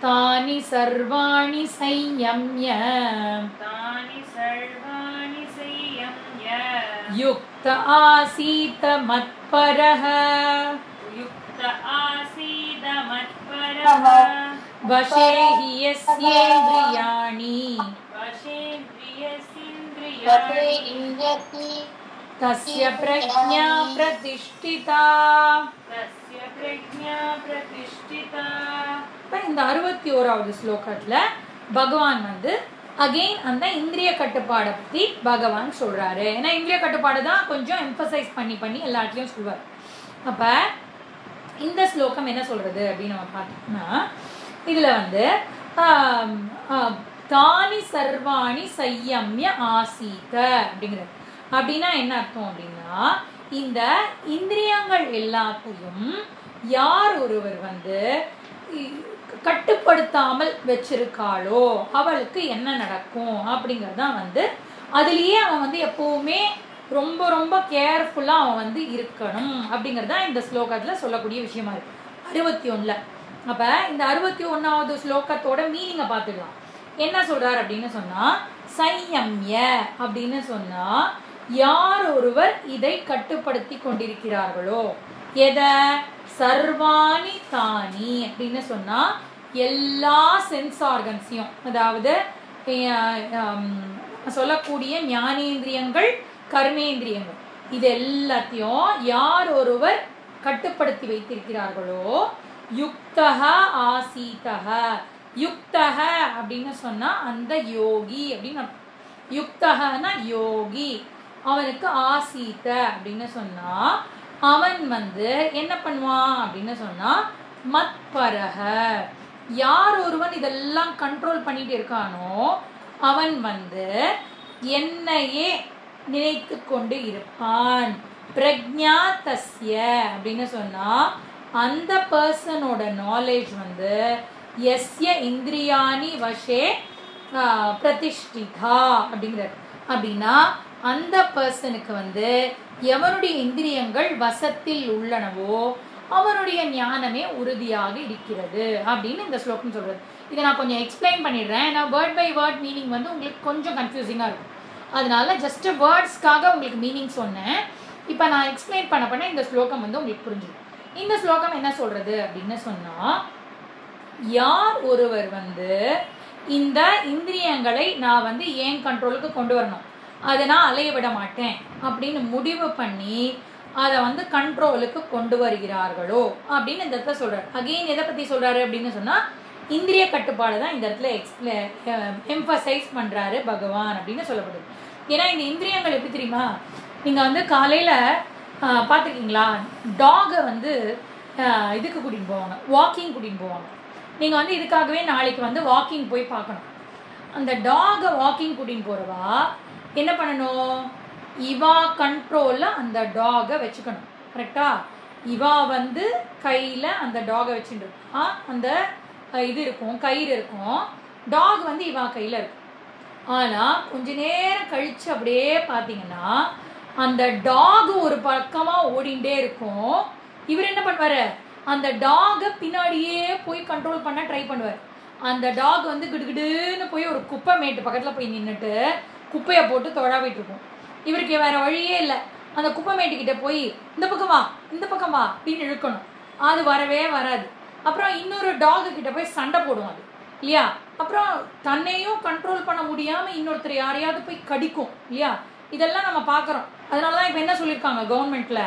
தானி சர்வாணி சையம்ய, தானி சர்வாணி சையம்ய யுக்த ஆசீத மத்பரஹ, யுக்த ஆசீத மத்பரஹ வசே ஹி யஸ்யேந்திரியாணி, தஸ்ய பிரஜ்ஞா பிரதிஷ்டிதா, தஸ்ய பிரஜ்ஞா பிரதிஷ்டிதா. இப்போ இந்த 61வது ஸ்லோகத்தில் பகவான் வந்து அகெயின் அந்த இந்திரிய கட்டுப்பாடை பற்றி பகவான் சொல்கிறாரு. ஏன்னா இந்திரிய கட்டுப்பாடு தான் கொஞ்சம் எம்பசைஸ் பண்ணி பண்ணி எல்லாத்துலேயும் சொல்வார். அப்போ இந்த ஸ்லோகம் என்ன சொல்கிறது அப்படின்னு நம்ம பார்த்தோம்னா, இதில் வந்து தானி சர்வாணி சையம்ய ஆசீத அப்படிங்கிறது. அப்படின்னா என்ன அர்த்தம் அப்படின்னா, இந்த இந்திரியங்கள் எல்லாத்தையும் யார் ஒருவர் வந்து கட்டுப்படுத்தாமல் வச்சிருக்காளோ அவளுக்கு என்ன நடக்கும் அப்படிங்கிறது தான் வந்து அதுலேயே அவன் வந்து எப்போவுமே ரொம்ப ரொம்ப கேர்ஃபுல்லாக அவன் வந்து இருக்கணும் அப்படிங்கிறது தான் இந்த ஸ்லோகத்தில் சொல்லக்கூடிய விஷயமா இருக்கு 61ல். அப்போ இந்த 61வது ஸ்லோகத்தோட மீனிங்கை பார்த்துக்கலாம். என்ன சொல்றார் அப்படின்னு சொன்னா, சையம்ய அப்படின்னு சொன்னா யார் ஒருவர் இதை கட்டுப்படுத்தி கொண்டிருக்கிறார்களோ, எதை, சர்வாணி தானி அப்படின்னு சொன்னா எல்லா சென்ஸ் ஆர்கன்ஸையும், அதாவது சொல்லக்கூடிய ஞானேந்திரியங்கள், கர்மேந்திரியங்கள், இது எல்லாத்தையும் யார் ஒருவர் கட்டுப்படுத்தி வைத்திருக்கிறார்களோ, யுக்தஹ ஆசீதஹ, யுக்தஹ அப்படின்னு சொன்னா அந்த யோகி அப்படின்னு, யுக்தஹனா யோகி, அவனுக்கு ஆசீத அப்படின்னு சொன்னா அவன் வந்து என்ன பண்ணுவான் அப்படின்னு சொன்னா மத்பரஹ, யார் ஒருவன் இதெல்லாம் கண்ட்ரோல் பண்ணிட்டு இருக்கானோ அவன் வந்து என்னையே நினைத்து கொண்டு இருப்பான். பிரக்ஞா தஸ்ய அப்படின்னு சொன்னா அந்த பர்சனோட நாலேஜ் வந்து எஸ்ய இந்திரியாணி வசே பிரதிஷ்டிதா அப்படிங்கிறார். அப்படின்னா அந்த பர்சனுக்கு வந்து எவனுடைய இந்திரியங்கள் வசத்தில் உள்ளனவோ அவனுடைய ஞானமே உறுதியாக இருக்கிறது அப்படின்னு இந்த ஸ்லோகம் சொல்றது. இதை நான் கொஞ்சம் எக்ஸ்பிளைன் பண்ணிடுறேன். நான் வேர்ட் பை வேர்ட் மீனிங் வந்து உங்களுக்கு கொஞ்சம் கன்ஃபியூசிங்காக இருக்கும். அதனால ஜஸ்ட் வேர்ட்ஸ்க்காக உங்களுக்கு மீனிங் சொன்னேன். இப்போ நான் எக்ஸ்பிளைன் பண்ண இந்த ஸ்லோகம் வந்து உங்களுக்கு புரிஞ்சுடும். இந்த ஸ்லோகம் என்ன சொல்றது அப்படின்னு சொன்னா, யார் ஒருவர் வந்து இந்த இந்திரியங்களை நான் வந்து ஏன் கண்ட்ரோலுக்கு கொண்டு வரணும், அதை நான் அலைய விட மாட்டேன் அப்படின்னு முடிவு பண்ணி அதை வந்து கண்ட்ரோலுக்கு கொண்டு வருகிறார்களோ அப்படின்னு இந்த இடத்துல சொல்றாரு. அகெயின் எதை பத்தி சொல்றாரு அப்படின்னு சொன்னா, இந்திரிய கட்டுப்பாடு தான் இந்த இடத்துல எம்பசைஸ் பண்றாரு பகவான் அப்படின்னு சொல்லப்படுது. ஏன்னா இந்த இந்திரியங்கள் எப்படி தெரியுமா, நீங்க வந்து காலையில பார்த்துருக்கீங்களா, டாகை வந்து இதுக்கு கூட்டின்னு போவாங்க, வாக்கிங் கூட்டின்னு போவாங்க. நீங்கள் வந்து இதுக்காகவே நாளைக்கு வந்து வாக்கிங் போய் பார்க்கணும். அந்த டாகை வாக்கிங் கூட்டின்னு போகிறவா என்ன பண்ணணும், இவா கண்ட்ரோலில் அந்த டாகை வச்சுக்கணும். கரெக்டா? இவா வந்து கையில் அந்த டாகை வச்சுட்டு அந்த இது இருக்கும், கயிறு இருக்கும், டாக் வந்து இவா கையில் இருக்கும். ஆனால் கொஞ்ச நேரம் கழித்து அப்படியே பார்த்தீங்கன்னா அந்த டாக் ஒரு பக்கமாக ஓடிண்டே இருக்கும். இவர் என்ன பண்ணுவார், அந்த டாகை பின்னாடியே போய் கண்ட்ரோல் பண்ண ட்ரை பண்ணுவார். அந்த டாக் வந்து கிடுகிடுன்னு போய் ஒரு குப்பை மேட்டு பக்கத்தில் போய் நின்றுட்டு குப்பையை போட்டு தொழாவிட்டு இருக்கும். இவருக்கு வேற வழியே இல்லை, அந்த குப்பை மேட்டுக்கிட்ட போய் இந்த பக்கமா அப்படின்னு இழுக்கணும். அது வரவே வராது. அப்புறம் இன்னொரு டாகு கிட்ட போய் சண்டை போடும் அது, இல்லையா? அப்புறம் தன்னையும் கண்ட்ரோல் பண்ண முடியாமல் இன்னொருத்தர் யாரையாவது போய் கடிக்கும், இல்லையா? இதெல்லாம் நம்ம பார்க்குறோம். அதனால தான் இப்போ என்ன சொல்லியிருக்காங்க கவர்மெண்ட்ல,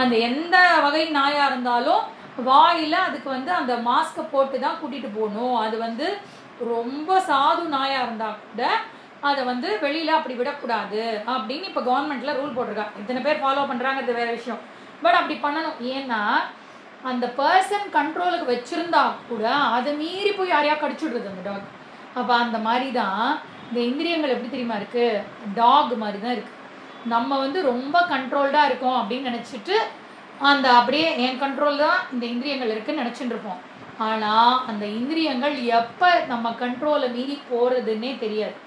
அந்த எந்த வகை நாயாக இருந்தாலும் வாயில் அதுக்கு வந்து அந்த மாஸ்கை போட்டு தான் கூட்டிகிட்டு போகணும். அது வந்து ரொம்ப சாது நாயாக இருந்தால் கூட அதை வந்து வெளியில் அப்படி விடக்கூடாது அப்படின்னு இப்போ கவர்மெண்ட்டில் ரூல் போட்டிருக்காங்க. இத்தனை பேர் ஃபாலோ பண்ணுறாங்கிறது வேறு விஷயம். பட் அப்படி பண்ணணும். ஏன்னா அந்த பர்சன் கண்ட்ரோலுக்கு வச்சுருந்தா கூட அதை மீறி போய் யாரையா கடிச்சுடுறது அந்த டாக். அப்போ அந்த மாதிரி தான் இந்த இந்திரியங்கள் எப்படி தெரியுமா இருக்குது, டாக் மாதிரி தான் இருக்குது. நம்ம வந்து ரொம்ப கண்ட்ரோல்டாக இருக்கோம் அப்படின்னு நினச்சிட்டு அந்த அப்படியே என் கண்ட்ரோல் தான் இந்த இந்திரியங்கள் இருக்குன்னு நினச்சிட்டு இருப்போம். ஆனால் அந்த இந்திரியங்கள் எப்போ நம்ம கண்ட்ரோலை மீறி போகிறதுன்னே தெரியாது.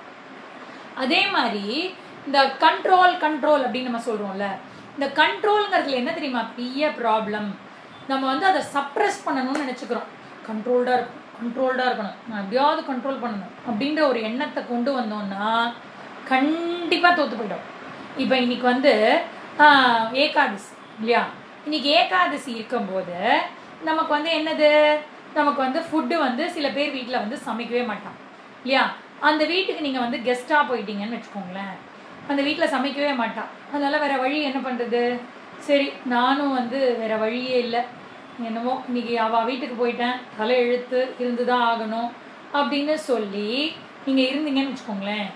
அதே மாதிரி இந்த கண்ட்ரோல் அப்படின்னு நம்ம சொல்கிறோம்ல, இந்த கண்ட்ரோல்ங்கிறதுல என்ன தெரியுமா பெரிய ப்ராப்ளம், நம்ம வந்து அதை சப்ரெஸ் பண்ணணும்னு நினச்சிக்கிறோம். கண்ட்ரோல்டாக இருக்கணும், நான் எப்படியாவது கண்ட்ரோல் பண்ணணும் அப்படின்ற ஒரு எண்ணத்தை கொண்டு வந்தோம்னா கண்டிப்பாக தோற்று போயிடும். இப்போ இன்னைக்கு வந்து ஏகாதசி, இல்லையா? இன்னைக்கு ஏகாதசி இருக்கும்போது நமக்கு வந்து என்னது, நமக்கு வந்து ஃபுட்டு வந்து சில பேர் வீட்டில் வந்து சமைக்கவே மாட்டான், இல்லையா? அந்த வீட்டுக்கு நீங்கள் வந்து கெஸ்ட்டாக போயிட்டீங்கன்னு வச்சுக்கோங்களேன், அந்த வீட்டில் சமைக்கவே மாட்டான். அதனால் வேறு வழி என்ன பண்ணுறது, சரி நானும் வந்து வேறு வழியே இல்லை, என்னமோ இன்றைக்கி அவள் வீட்டுக்கு போயிட்டேன், தலை எழுத்து இருந்து தான் ஆகணும் அப்படின்னு சொல்லி நீங்கள் இருந்தீங்கன்னு வச்சுக்கோங்களேன்,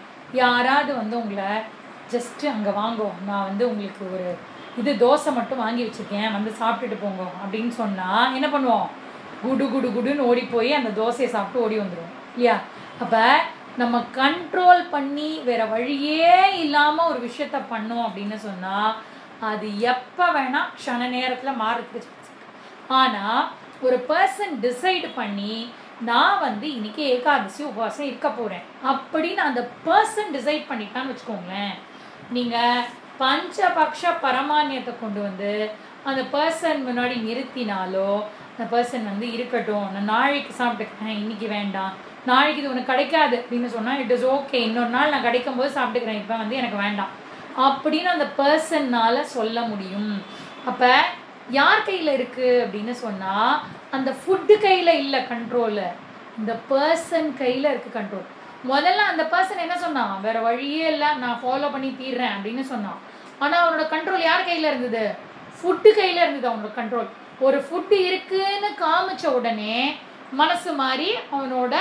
யாராவது வந்து உங்களை ஜஸ்ட்டு அங்கே வாங்கோ, நான் வந்து உங்களுக்கு ஒரு இது தோசை மட்டும் வாங்கி வச்சுருக்கேன், வந்து சாப்பிட்டுட்டு போங்க அப்படின்னு சொன்னால் என்ன பண்ணுவோம், குடுன்னு ஓடி போய் அந்த தோசையை சாப்பிட்டு ஓடி வந்துடுவோம், இல்லையா? அப்போ நம்ம கண்ட்ரோல் பண்ணி வேற வழியே இல்லாமல் ஒரு விஷயத்த பண்ணோம் அப்படின்னு சொன்னால் அது எப்போ வேணால் க்ஷண நேரத்தில் மாறதுக்கு. ஆனால் ஒரு பர்சன் டிசைடு பண்ணி நான் வந்து இன்னைக்கு ஏகாதசி உபவாசம் இருக்க போகிறேன் அப்படின்னு அந்த பர்சன் டிசைட் பண்ணிட்டான்னு வச்சுக்கோங்களேன், நீங்கள் பஞ்சபக்ஷ பரமானியத்தை கொண்டு வந்து அந்த பர்சன் முன்னாடி நிறுத்தினாலோ அந்த பர்சன் வந்து இருக்கட்டும், நான் நாளைக்கு சாப்பிட்டுக்கிறேன், இன்னைக்கு வேண்டாம், நாளைக்கு இது உனக்கு கிடைக்காது அப்படின்னு சொன்னால் இட் இஸ் ஓகே, இன்னொரு நாள் நான் கிடைக்கும் போது சாப்பிட்டுக்கிறேன், இப்போ வந்து எனக்கு வேண்டாம் அப்படின்னு அந்த பர்சன்னால் சொல்ல முடியும். அப்போ யார் கையில் இருக்குது அப்படின்னு சொன்னால் அந்த ஃபுட்டு கையில் இல்லை கண்ட்ரோலு, இந்த பர்சன் கையில் இருக்குது கண்ட்ரோல். முதல்ல அந்த பர்சன் என்ன சொன்னான், வேற வழியே இல்லை நான் ஃபாலோ பண்ணி தீர்றேன் அப்படின்னு சொன்னான். ஆனால் அவனோட கண்ட்ரோல் யார் கையில் இருந்தது, ஃபுட்டு கையில் இருந்தது அவனோட கண்ட்ரோல். ஒரு ஃபுட்டு இருக்குன்னு காமிச்ச உடனே மனசு மாறி அவனோட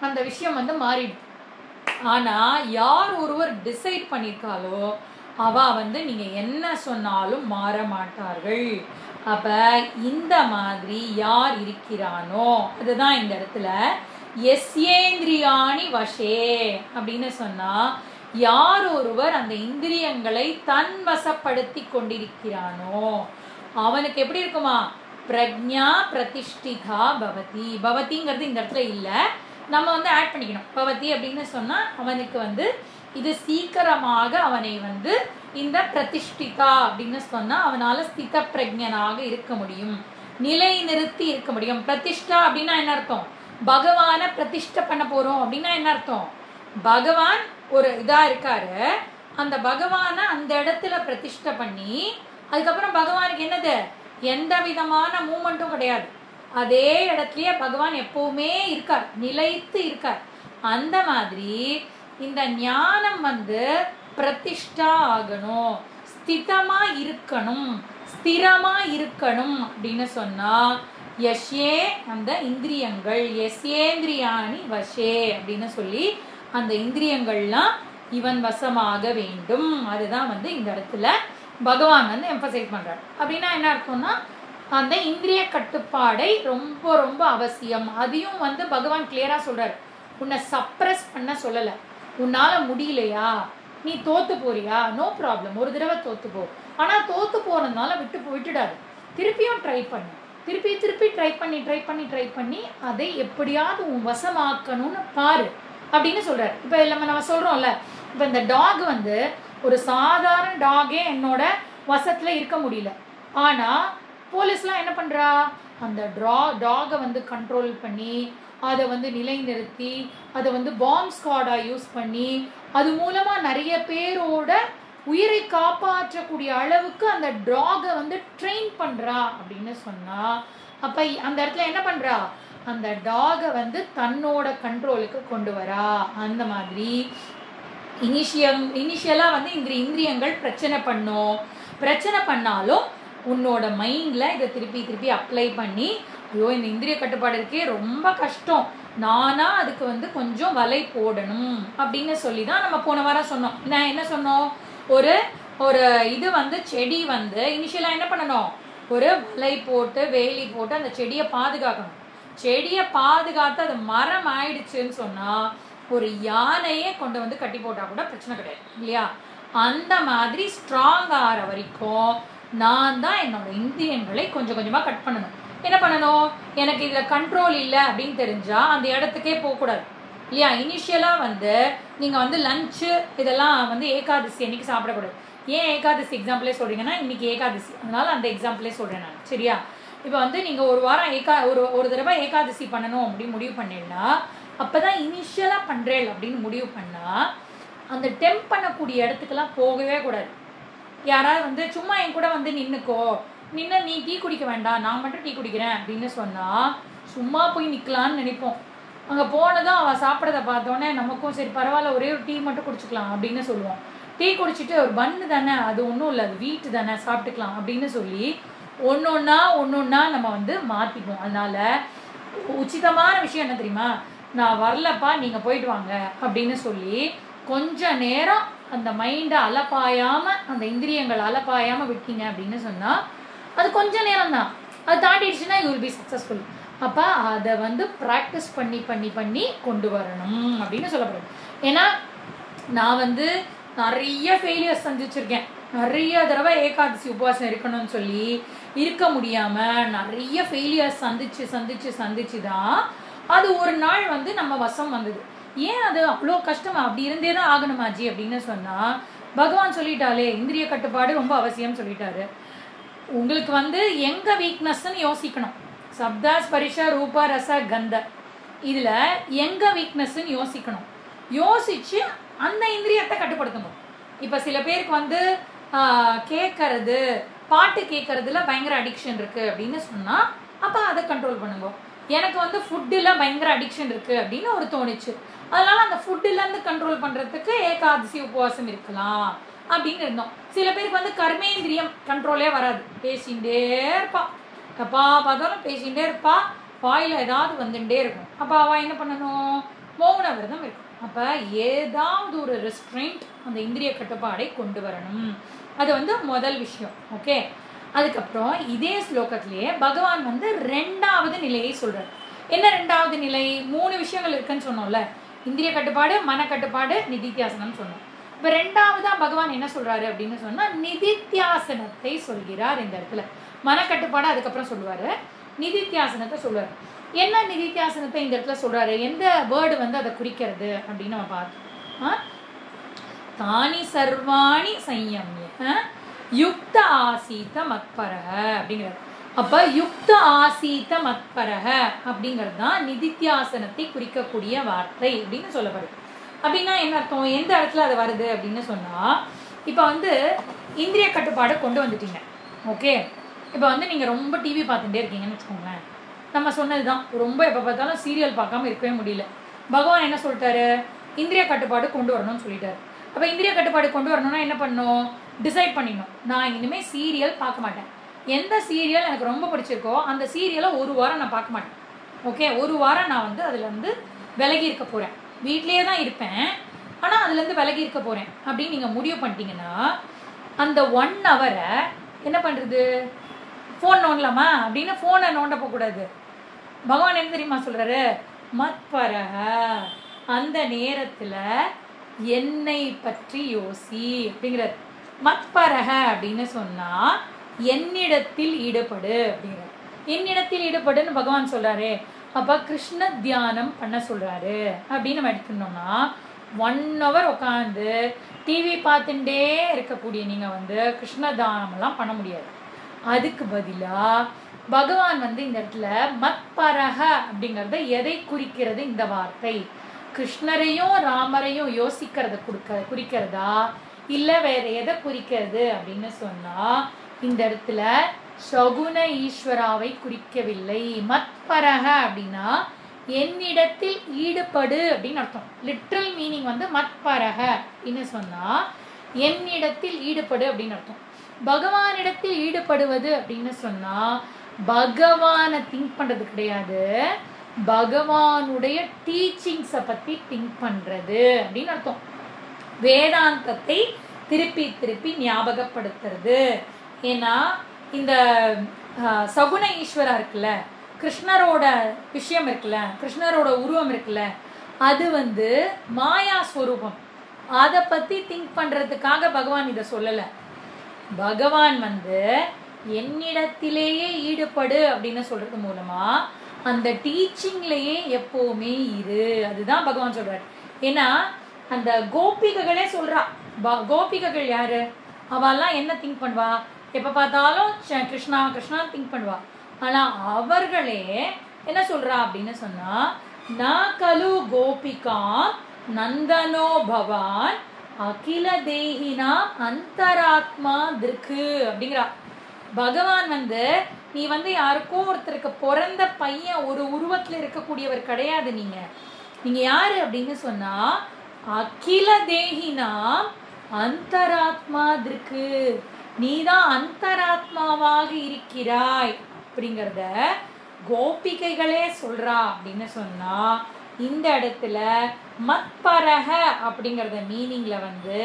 அந்த விஷயம் வந்து மாறிடுது. ஆனால் யார் ஒருவர் டிசைட் பண்ணியிருக்காளோ அவள் வந்து நீங்கள் என்ன சொன்னாலும் மாற மாட்டார்கள். அப்போ இந்த மாதிரி யார் இருக்கிறானோ அதுதான் இந்த இடத்துல எஸ்யேந்திரியாணி வசே அப்படின்னு சொன்னால் யார் ஒருவர் அந்த இந்திரியங்களை தன் வசப்படுத்தி கொண்டிருக்கிறானோ அவனுக்கு எப்படி இருக்குமா, பிரக்ஞா பிரதிஷ்டிதா பவதி. பவதிங்கிறது இந்த இடத்துல இல்லை, நம்ம வந்து ஆட் பண்ணிக்கணும். பவதி அப்படின்னு சொன்னா அவனுக்கு வந்து இது சீக்கிரமாக அவனை வந்து இந்த பிரதிஷ்டிதா அப்படின்னு சொன்னா அவனால ஸ்தித பிரஜனாக இருக்க முடியும், நிலை நிறுத்தி இருக்க முடியும். பிரதிஷ்டா அப்படின்னா என்ன அர்த்தம்? பகவான பிரதிஷ்டை பண்ண போறோம் அப்படின்னா என்ன அர்த்தம்? பகவான் ஒரு இதா இருக்காரு, அந்த பகவான அந்த இடத்துல பிரதிஷ்டை பண்ணி அதுக்கப்புறம் பகவானுக்கு என்னது, எந்த விதமான மூமெண்ட்டும் கிடையாது, அதே இடத்துலயே பகவான் எப்பவுமே இருக்கார், நிலைத்து இருக்கார். அந்த மாதிரி இந்த ஞானம் வந்து பிரதிஷ்டா ஆகணும், ஸ்திதமா இருக்கணும், ஸ்திரமா இருக்கணும் அப்படின்னு சொன்னா யஷ்யே அந்த இந்திரியங்கள், யஸ்யேந்திரியாணி வசே அப்படின்னு சொல்லி அந்த இந்திரியங்கள்லாம் இவன் வசமாக வேண்டும். அதுதான் வந்து இந்த இடத்துல பகவான் வந்து எம்பசைஸ் பண்றார். அப்படின்னா என்ன அர்த்தம்னா அந்த இந்திரிய கட்டுப்பாடை ரொம்ப ரொம்ப அவசியம். அதையும் வந்து பகவான் கிளியரா சொல்றாரு. உன்னை சப்ரஸ் பண்ண சொல்லல. உன்னால முடியலையா, நீ தோத்து போறியா, நோ ப்ராப்ளம், ஒரு தடவை தோத்து போ. ஆனா தோத்து போனதுனால விட்டுடாது, திருப்பியும் ட்ரை பண்ணு, திருப்பி ட்ரை பண்ணி அதை எப்படியாவது உன் வசமாக்கணும்னு பாரு அப்படின்னு சொல்றாரு. இப்ப நம்ம சொல்றோம்ல, இப்ப இந்த டாக் வந்து ஒரு சாதாரண டாகே என்னோட வசத்துல இருக்க முடியல, ஆனா போலீஸ்லாம் என்ன பண்றா, அந்த டாகை வந்து கண்ட்ரோல் பண்ணி அதை வந்து நிலைநிறுத்தி அதை வந்து பாம்ப் ஸ்குவாடா யூஸ் பண்ணி அது மூலமா நிறைய பேரோட உயிரை காப்பாற்றக்கூடிய அளவுக்கு அந்த டாகை வந்து ட்ரெயின் பண்றா அப்படின்னு சொன்னா, அப்ப அந்த இடத்துல என்ன பண்றா, அந்த டாகை வந்து தன்னோட கண்ட்ரோலுக்கு கொண்டு வரா. அந்த மாதிரி இனிஷியலா வந்து இந்த இந்திரியங்கள் பிரச்சனை பண்ணாலும் உன்னோட மைண்ட்ல இதை திருப்பி அப்ளை பண்ணி, ஐயோ இந்த இந்திரிய கட்டுப்பாடு இருக்கே ரொம்ப கஷ்டம், நானா அதுக்கு வந்து கொஞ்சம் வலை போடணும் அப்படின்னு சொல்லி தான் நம்ம போன வாரம் சொன்னோம். நான் என்ன சொன்னோம், ஒரு இது வந்து செடி வந்து இனிஷியலா என்ன பண்ணணும், ஒரு வலை போட்டு வேலி போட்டு அந்த செடியை பாதுகாக்கணும். செடியை பாதுகாத்து அது மரம் ஆயிடுச்சுன்னு சொன்னா ஒரு யானையே கொண்டு வந்து கட்டி போட்டா கூட பிரச்சனை கிடையாது இல்லையா? அந்த மாதிரி ஸ்ட்ராங் ஆகிற வரைக்கும் நான் தான் என்னோட இந்திரியங்களை கொஞ்சம் கொஞ்சமா கட் பண்ணணும். என்ன பண்ணணும், எனக்கு இதுல கண்ட்ரோல் இல்லை அப்படின்னு தெரிஞ்சா அந்த இடத்துக்கே போகக்கூடாது இல்லையா? இனிஷியலா வந்து நீங்க வந்து லஞ்சு இதெல்லாம் வந்து ஏகாதசி அன்னைக்கு சாப்பிடக்கூடாது. ஏன் ஏகாதசி எக்ஸாம்பிளே சொல்றீங்கன்னா இன்னைக்கு ஏகாதசி, அதனால அந்த எக்ஸாம்பிளே சொல்றேன் நான், சரியா? இப்போ வந்து நீங்க ஒரு வாரம் ஒரு தடவை ஏகாதசி பண்ணணும் அப்படின்னு முடிவு பண்ணிடனா, அப்பதான் இனிஷியலா பண்றேன் அப்படின்னு முடிவு பண்ணா அந்த டெம்ப் பண்ணக்கூடிய இடத்துக்கெல்லாம் போகவே கூடாது. யாராவது வந்து சும்மா என் கூட வந்து நின்று நீ டீ குடிக்க வேண்டாம், நான் மட்டும் டீ குடிக்கிறேன் அப்படின்னு சொன்னா சும்மா போய் நிக்கலாம்னு நினைப்போம். அங்க போனதும் அவ சாப்பிட்றத பார்த்தோன்னே நமக்கும் சரி பரவாயில்ல ஒரே ஒரு டீ மட்டும் குடிச்சுக்கலாம் அப்படின்னு சொல்லுவோம். டீ குடிச்சிட்டு ஒரு பன்னு தானே, அது ஒன்றும் இல்லை, அது வீட்டு தானே, சாப்பிட்டுக்கலாம் அப்படின்னு சொல்லி ஒன்னொன்னா நம்ம வந்து மாத்திப்போம். அதனால உச்சிதமான விஷயம் என்ன தெரியுமா, நான் வரலப்பா நீங்க போயிட்டு வாங்க அப்படின்னு சொல்லி கொஞ்ச நேரம் அந்த மைண்டை அலப்பாயாம அந்த இந்திரியங்கள் அலப்பாயாம விட்டீங்க அப்படின்னு சொன்னா அது கொஞ்ச நேரம் தான், அது தாண்டிடுச்சுன்னா யூ வில் பி சக்சஸ்ஃபுல். அப்ப அதை வந்து ப்ராக்டிஸ் பண்ணி கொண்டு வரணும் அப்படின்னு சொல்லப்படுது. ஏன்னா நான் வந்து நிறைய ஃபெயிலியர்ஸ் சந்திச்சிருக்கேன். நிறைய தடவை ஏகாதசி உபவாசம் இருக்கணும்னு சொல்லி இருக்க முடியாம நிறைய ஃபெயிலியர்ஸ் சந்திச்சு தான் அது ஒரு நாள் வந்து நம்ம வசம் வந்தது. ஏன் அது அவ்வளோ கஷ்டமா, அப்படி இருந்தே தான் ஆகணுமாஜி அப்படின்னு சொன்னா பகவான் சொல்லிட்டாலே இந்திரிய கட்டுப்பாடு ரொம்ப அவசியம் சொல்லிட்டாரு. உங்களுக்கு வந்து எங்க வீக்னஸ்ன்னு யோசிக்கணும். சப்தா ஸ்பரிஷ ரூப ரச கந்த இதுல எங்க வீக்னஸ்ன்னு யோசிக்கணும். யோசிச்சு அந்த இந்திரியத்தை கட்டுப்படுத்தணும். இப்ப சில பேருக்கு வந்து கேட்கறது பாட்டு கேட்கறதுல பயங்கர அடிக்ஷன் இருக்கு அப்படின்னு சொன்னா அப்ப அதை கண்ட்ரோல் பண்ணுங்க. எனக்கு வந்து ஃபுட்டுல பயங்கர அடிக்ஷன் இருக்கு அப்படின்னு ஒரு தோணுச்சு, அதனால அந்த ஃபுட்டுல இருந்து கண்ட்ரோல் பண்றதுக்கு ஏகாதசி உபவாசம் இருக்கலாம் அப்படின்னு இருந்தோம். சில பேருக்கு வந்து கர்மேந்திரியம் கண்ட்ரோலே வராது, பேசிகிட்டே இருப்பா, எப்பா பார்த்தாலும் பேசிகிட்டே இருப்பா, வாயில ஏதாவது வந்துட்டே இருக்கும். அப்ப அவ என்ன பண்ணணும், மௌன விரதம் இருக்கும். அப்ப ஏதாவது ஒரு ரெஸ்ட்ரெயின்ட் அந்த இந்திரிய கட்டுப்பாடை கொண்டு வரணும். அது வந்து முதல் விஷயம். ஓகே, அதுக்கப்புறம் இதே ஸ்லோகத்திலேயே பகவான் வந்து 2வது நிலையை சொல்றாரு. என்ன 2வது நிலை? 3 விஷயங்கள் இருக்குன்னு சொன்னோம்ல, இந்திரிய கட்டுப்பாடு, மன கட்டுப்பாடு, நிதித்தியாசனம் சொன்னோம். இப்ப 2வதா பகவான் என்ன சொல்றாரு அப்படின்னு சொன்னா நிதித்தியாசனத்தை சொல்கிறார். இந்த இடத்துல மன கட்டுப்பாடு அதுக்கப்புறம் சொல்லுவாரு, நிதித்தியாசனத்தை சொல்லுவாரு. என்ன நிதித்தியாசனத்தை இந்த இடத்துல சொல்றாரு, எந்த வேர்டு வந்து அதை குறிக்கிறது அப்படின்னு நம்ம பார்த்தோம். தானி சர்வாணி சையம்ய யுக்த ஆசீத மத்பரஹ அப்படிங்கிறது. அப்ப யுக்த ஆசீத மத்பரஹ அப்படிங்கிறது தான் நிதித்தியாசனத்தை குறிக்கக்கூடிய வார்த்தை அப்படின்னு சொல்லப்படுது. அப்படின்னா என்ன அர்த்தம், எந்த இடத்துல அது வருது அப்படின்னு சொன்னா, இப்போ வந்து இந்திரிய கட்டுப்பாடு கொண்டு வந்துட்டீங்க. ஓகே, இப்போ வந்து நீங்கள் ரொம்ப டிவி பார்த்துட்டே இருக்கீங்கன்னு வச்சுக்கோங்களேன். நம்ம சொன்னது தான், ரொம்ப எப்போ பார்த்தாலும் சீரியல் பார்க்காம இருக்கவே முடியல. பகவான் என்ன சொல்லிட்டாரு, இந்திரிய கட்டுப்பாடு கொண்டு வரணும்னு சொல்லிட்டாரு. அப்போ இந்திரிய கட்டுப்பாடு கொண்டு வரணும்னா என்ன பண்ணணும், டிசைட் பண்ணிடணும். நான் இனிமேல் சீரியல் பார்க்க மாட்டேன். எந்த சீரியல் எனக்கு ரொம்ப பிடிச்சிருக்கோ அந்த சீரியலை ஒரு வாரம் நான் பார்க்க மாட்டேன். ஓகே, ஒரு வாரம் நான் வந்து அதில் வந்து விலகி இருக்க போகிறேன். வீட்லேயே தான் இருப்பேன், ஆனால் அதுலேருந்து விலகி இருக்க போகிறேன் அப்படின்னு நீங்கள் முடிவு பண்ணிட்டீங்கன்னா, அந்த 1 ஹவரை என்ன பண்ணுறது, ஃபோன் நோண்டலாமா அப்படின்னு ஃபோனை நோண்ட போகக்கூடாது. பகவான் என்ன தெரியுமா சொல்கிறாரு, மத்பரஹ, அந்த நேரத்தில் என்னை பற்றி யோசி அப்படிங்கிறார். மத்பரஹ அப்படின்னு சொன்னால் என்னிடத்தில் ஈடுபடு அப்படிங்கிறார். என்னிடத்தில் ஈடுபடுன்னு பகவான் சொல்கிறாரு. அப்போ கிருஷ்ண தியானம் பண்ண சொல்கிறாரு அப்படின்னு நம்ம எடுத்துட்டோம்னா, 1 ஹவர் உட்காந்து டிவி பார்த்துட்டே இருக்கக்கூடிய நீங்கள் வந்து கிருஷ்ண தியானம்லாம் பண்ண முடியாது. அதுக்கு பதிலாக பகவான் வந்து இந்த இடத்துல மத்பரஹ அப்படிங்கிறத எதை குறிக்கிறது, இந்த வார்த்தை கிருஷ்ணரையும் ராமரையும் யோசிக்கிறத குறிக்கிறதா இல்லை வேற எதை குறிக்கிறது அப்படின்னு சொன்னால், இந்த இடத்துல சகுன ஈஸ்வராவை குறிக்கவில்லை. மத்பரஹ அப்படின்னா என்னிடத்தில் ஈடுபடு அப்படின்னு அர்த்தம். லிட்ரல் மீனிங் வந்து மத்பரஹ அப்படின்னு சொன்னால் என்னிடத்தில் ஈடுபடு அப்படின்னு அர்த்தம். பகவானிடத்தில் ஈடுபடுவது அப்படின்னு சொன்னால் பகவானை திங்க் பண்ணுறது கிடையாது, பகவானுடைய டீச்சிங்ஸை பற்றி திங்க் பண்ணுறது அப்படின்னு அர்த்தம். வேதாந்தத்தை திருப்பி திருப்பி ஞாபகப்படுத்துறது. ஏன்னா இந்த சகுன ஈஸ்வரா இருக்குல்ல, கிருஷ்ணரோட விஷயம் இருக்குல்ல, கிருஷ்ணரோட உருவம் இருக்குல்ல, அது வந்து மாயா ஸ்வரூபம். அதை பற்றி திங்க் பண்ணுறதுக்காக பகவான் இதை சொல்லலை. பகவான் வந்து என்னிடத்திலேயே ஈடுபடு அப்படின்னு சொல்றது மூலமா அந்த டீச்சிங்லேயே எப்போவுமே இரு, அதுதான் பகவான் சொல்றாரு. ஏன்னா அந்த கோபிகைகளே சொல்றா, கோபிகைகள் யாரு, அவெல்லாம் என்ன திங்க் பண்ணுவா, எப்போ பார்த்தாலும் கிருஷ்ணா கிருஷ்ணா திங்க் பண்ணுவா. ஆனால் அவர்களே என்ன சொல்றா அப்படின்னு சொன்னா, ந கலு கோபிகா நந்தனோ பவான் அகில தேகினா அந்தராத்மா திருக்கு அப்படிங்கிறா. பகவான் வந்து நீ வந்து யாருக்கோ ஒருத்தருக்கு பிறந்த பையன், ஒரு உருவத்தில் இருக்கக்கூடியவர் கிடையாது. நீங்க யாரு அப்படின்னு சொன்னா அகில தேகினா அந்தராத்மா திருக்கு, நீதான் அந்தராத்மாவாக இருக்கிறாய் அப்படிங்கிறத கோபிகைகளே சொல்றா அப்படின்னு சொன்னா, இந்த இடத்துல மத்பரஹ அப்படிங்கிறத மீனிங்ல வந்து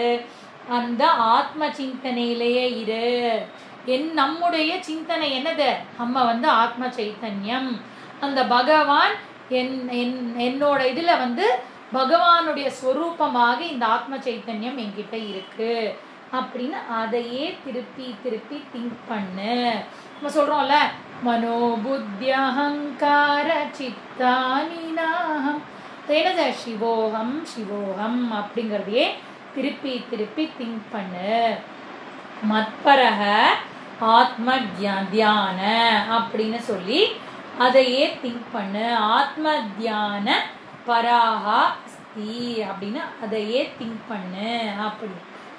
அந்த ஆத்ம சிந்தனையிலேயே இரு. நம்முடைய சிந்தனை என்னது, நம்ம வந்து ஆத்ம சைத்தன்யம், அந்த பகவான் என்னோட இதுல வந்து பகவானுடைய ஸ்வரூபமாக இந்த ஆத்ம சைத்தன்யம் என்கிட்ட இருக்கு அப்படின்னு அதையே திருப்பி திருப்பி திங்க் பண்ணு. நம்ம சொல்றோம்ல, மனோபுத்தி அகங்கார சித்தானினாகம், என்னது சிவோகம் சிவோகம் அப்படிங்கிறதையே திருப்பி திருப்பி திங்க் பண்ணு. மத்பரஹ ஆத்ம தியான அப்படின்னு சொல்லி அதையே திங்க் பண்ணு. ஆத்ம தியான பராஹா ஸ்தி அப்படின்னு அதையே திங்க் பண்ணு. அப்படி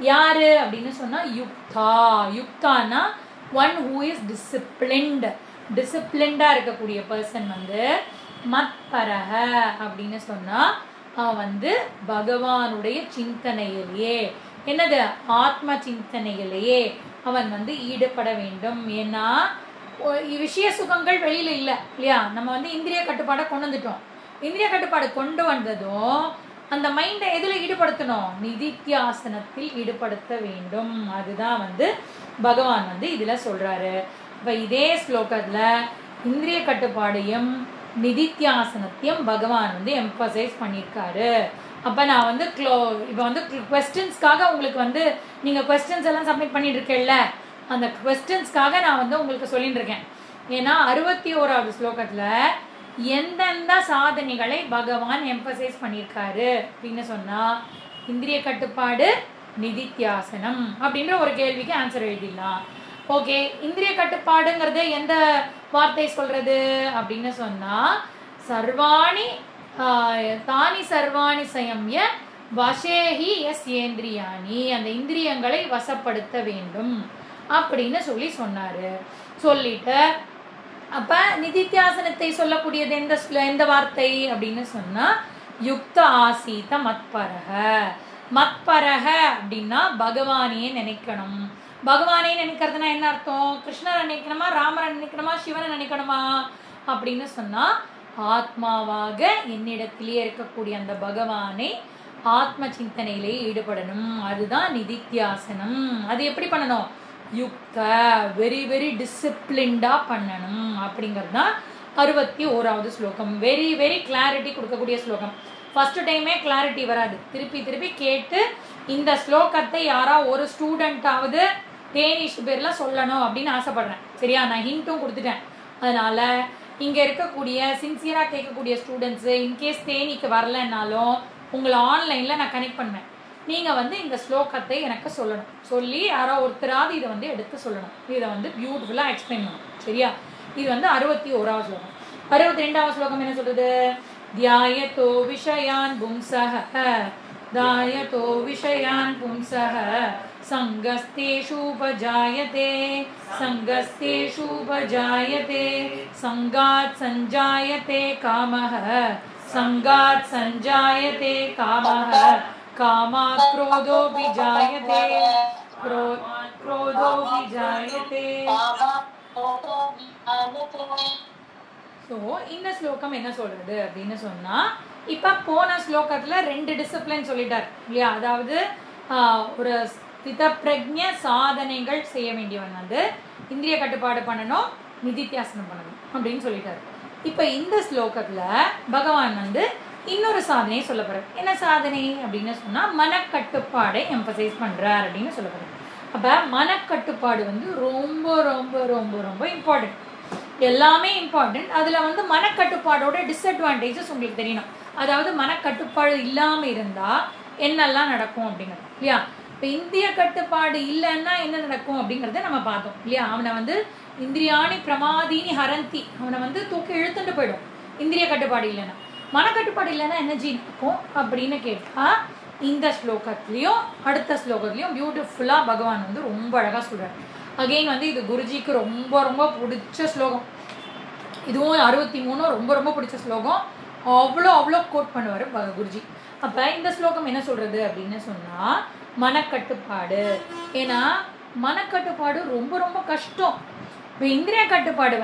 யாரு அப்படின்னு சொன்னா Yukta. யுக்தானா one who is disciplined, டிசிப்ளின்டா இருக்கக்கூடிய பர்சன் வந்து மத்பரஹ அப்படின்னு சொன்னா அவன் வந்து பகவானுடைய சிந்தனையிலேயே, என்னது ஆத்ம சிந்தனையிலேயே அவன் வந்து ஈடுபட வேண்டும். ஏன்னா விஷய சுகங்கள் வெளியில இல்லை இல்லையா, நம்ம வந்து இந்திரிய கட்டுப்பாடை கொண்டு வந்துட்டோம். இந்திரிய கட்டுப்பாடு கொண்டு வந்ததும் அந்த மைண்டை எதுல ஈடுபடுத்தணும், நிதித்தியாசனத்தில் ஈடுபடுத்த வேண்டும். அதுதான் வந்து பகவான் வந்து இதுல சொல்றாரு. இப்ப இதே ஸ்லோகத்துல இந்திரிய கட்டுப்பாடையும் நிதித்தியாசனத்தையும் பகவான் வந்து எம்பசைஸ் பண்ணியிருக்காரு. அப்போ நான் வந்து இப்போ வந்து குவெஸ்டன்ஸ்க்காக உங்களுக்கு வந்து நீங்கள் குவெஸ்டன்ஸ் எல்லாம் சப்மிட் பண்ணிட்டு இருக்கேன்ல, அந்த குவெஸ்டன்ஸ்க்காக நான் வந்து உங்களுக்கு சொல்லிட்டு இருக்கேன். ஏன்னா 61வது ஸ்லோகத்தில் எந்தெந்த சாதனைகளை பகவான் எம்பசைஸ் பண்ணியிருக்காரு அப்படின்னு சொன்னா இந்திரிய கட்டுப்பாடு, நிதித்தியாசனம் அப்படின்ற ஒரு கேள்விக்கு ஆன்சர் எழுதிடலாம். ஓகே, இந்திரிய கட்டுப்பாடுங்கிறது எந்த வார்த்தை சொல்றது அப்படின்னு சொன்னா சர்வாணி தானி சர்வாணி சயம்ய வசேஹி எஸ் ஏந்திரியானி, அந்த இந்திரியங்களை வசப்படுத்த வேண்டும் அப்படின்னு சொன்னாரு. சொல்லிட்டு அப்ப நிதித்தியாசனத்தை சொல்லக்கூடியது எந்த வார்த்தை அப்படின்னு சொன்னா யுக்த ஆசீத மத்பரக. மத்பரக அப்படின்னா பகவானையே நினைக்கணும். பகவானை நினைக்கிறதுனா என்ன அர்த்தம்? கிருஷ்ணரை நினைக்கணுமா, ராமரை நினைக்கணுமா, சிவனை நினைக்கணுமா அப்படின்னு சொன்னா ஆத்மாவாக என்னிடத்திலேயே இருக்கக்கூடிய அந்த பகவானை ஆத்ம சிந்தனையிலே ஈடுபடணும். அதுதான் நிதித்தியாசனம். அது எப்படி பண்ணணும்? யுக்த, வெரி வெரி டிசிப்ளின்டா பண்ணணும் அப்படிங்கிறது தான் 61வது ஸ்லோகம். வெரி வெரி கிளாரிட்டி கொடுக்கக்கூடிய ஸ்லோகம். ஃபர்ஸ்ட் டைமே கிளாரிட்டி வராது, திருப்பி திருப்பி கேட்டு இந்த ஸ்லோகத்தை யாரா ஒரு ஸ்டூடெண்டாவது தேனிஷ் பேர்ல சொல்லணும் அப்படின்னு ஆசைப்படுறேன். சரியா? நான் ஹிண்ட்டும் கொடுத்துட்டேன். அதனால இங்க இருக்கக்கூடிய சின்சியரா கேட்கக்கூடிய ஸ்டூடெண்ட்ஸ் இன்கேஸ் தேனிக்கு வரலன்னாலும் உங்களை ஆன்லைன்ல நான் கனெக்ட் பண்ணுவேன். நீங்க இந்த ஸ்லோகத்தை எனக்கு சொல்லணும். சொல்லி யாரோ ஒருத்தராவது இதை எடுத்து சொல்லணும். இதை பியூட்டிஃபுல்லா எக்ஸ்பிளைன் பண்ணணும். சரியா? இது 61வது ஸ்லோகம். 62வது ஸ்லோகம் என்ன சொல்றது? தியாயதோ விஷயான் பும்சஹ தாயதோ விஷயான் பும்சஹ சங்கஸ்தேஷூபஜாயதே சங்கஸ்தேஷூபஜாயதே சங்காத் சஞ்சாயதே காமஹ சங்காத் சஞ்சாயதே காமஹ காமாத் क्रोधो विजायते क्रोधो विजायते. ஸோ இந்த ஸ்லோகம் என்ன சொல்றது அப்படின்னு சொன்னா இப்ப போன ஸ்லோகத்துல 2 டிசிப்ளின் சொல்லிட்டார் இல்லையா? அதாவது ஒரு ஸ்தித பிரஜ்ஞ சாதனைகள் செய்ய வேண்டியவன் இந்திரிய கட்டுப்பாடு பண்ணணும், நிதித்தியாசனம் பண்ணணும் அப்படின்னு சொல்லிட்டாரு. இப்ப இந்த ஸ்லோகத்துல பகவான் இன்னொரு சாதனையை சொல்ல போறார். என்ன சாதனை அப்படின்னு சொன்னா மனக்கட்டுப்பாடை எம்பசைஸ் பண்றார் அப்படின்னு சொல்ல போறார். அப்ப மனக்கட்டுப்பாடு ரொம்ப ரொம்ப ரொம்ப ரொம்ப இம்பார்ட்டன்ட். எல்லாமே இம்பார்ட்டன்ட். அதுல மனக்கட்டுப்பாடோட டிஸ்அட்வான்டேஜஸ் உங்களுக்கு தெரியணும். அதாவது மனக்கட்டுப்பாடு இல்லாம இருந்தா என்னெல்லாம் நடக்கும் அப்படிங்கிறது இல்லையா? இப்ப இந்திரிய கட்டுப்பாடு இல்லைன்னா என்ன நடக்கும் அப்படிங்கறத நம்ம பார்த்தோம் இல்லையா? அவனை இந்திரியாணி பிரமாதீனி ஹரந்தி, அவனை தூக்கி இழுத்துட்டு போயிடும் இந்திரிய கட்டுப்பாடு இல்லைன்னா. மனக்கட்டுப்பாடு இல்லைன்னா என்ன இருக்கும் அப்படின்னு கேட்டா இந்த ஸ்லோகத்திலையும் அடுத்த ஸ்லோகத்திலையும் பியூட்டிஃபுல்லா பகவான் ரொம்ப அழகா சொல்றாரு. அகெயின் இது குருஜிக்கு ரொம்ப ரொம்ப பிடிச்ச ஸ்லோகம். இதுவும் 63 ரொம்ப ரொம்ப பிடிச்ச ஸ்லோகம். அவ்வளோ அவ்வளோ கோட் பண்ணுவாரு குருஜி. அப்ப இந்த ஸ்லோகம் என்ன சொல்றது அப்படின்னு சொன்னா மனக்கட்டுப்பாடு. ஏன்னா மனக்கட்டுப்பாடு ரொம்ப ரொம்ப கஷ்டம். இப்போ இந்திரிய கட்டுப்பாடு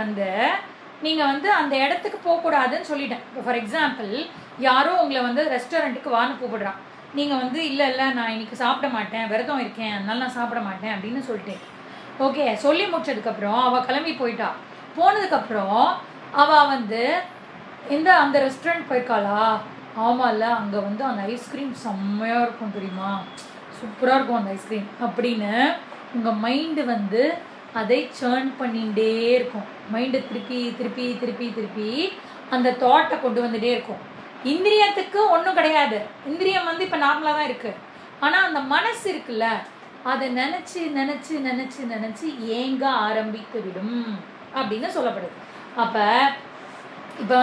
நீங்க அந்த இடத்துக்கு போகக்கூடாதுன்னு சொல்லிட்டேன். இப்போ ஃபார் எக்ஸாம்பிள் யாரோ உங்களை ரெஸ்டாரண்ட்டுக்கு வான்னு கூப்பிடுறான். நீங்க இல்லை நான் இன்னைக்கு சாப்பிட மாட்டேன், விரதம் இருக்கேன், அதனால நான் சாப்பிட மாட்டேன் அப்படின்னு சொல்லிட்டேன். ஓகே, சொல்லி முடிச்சதுக்கப்புறம் அவள் கிளம்பி போயிட்டா. போனதுக்கப்புறம் அவள் அந்த ரெஸ்டாரண்ட் போயிருக்காளா? ஆமாம்ல, அங்கே அந்த ஐஸ்கிரீம் செம்மையாக இருக்கும் தெரியுமா, சூப்பராக இருக்கும் அந்த ஐஸ்கிரீம் அப்படின்னு உங்கள் மைண்டு அதை சேர்ன் பண்ணிகிட்டே இருக்கும். மைண்டு திருப்பி திருப்பி திருப்பி திருப்பி அந்த தாட்டை கொண்டு வந்துட்டே இருக்கும். இந்திரியத்துக்கு ஒன்றும் கிடையாது. இந்திரியம் இப்போ நார்மலாக தான் இருக்குது. ஆனால் அந்த மனசு இருக்குல்ல, அதை நினச்சி நினச்சி நினச்சி நினச்சி ஏங்க ஆரம்பித்து விடும் அப்படின்னு சொல்லப்படுது. அப்போ இப்போ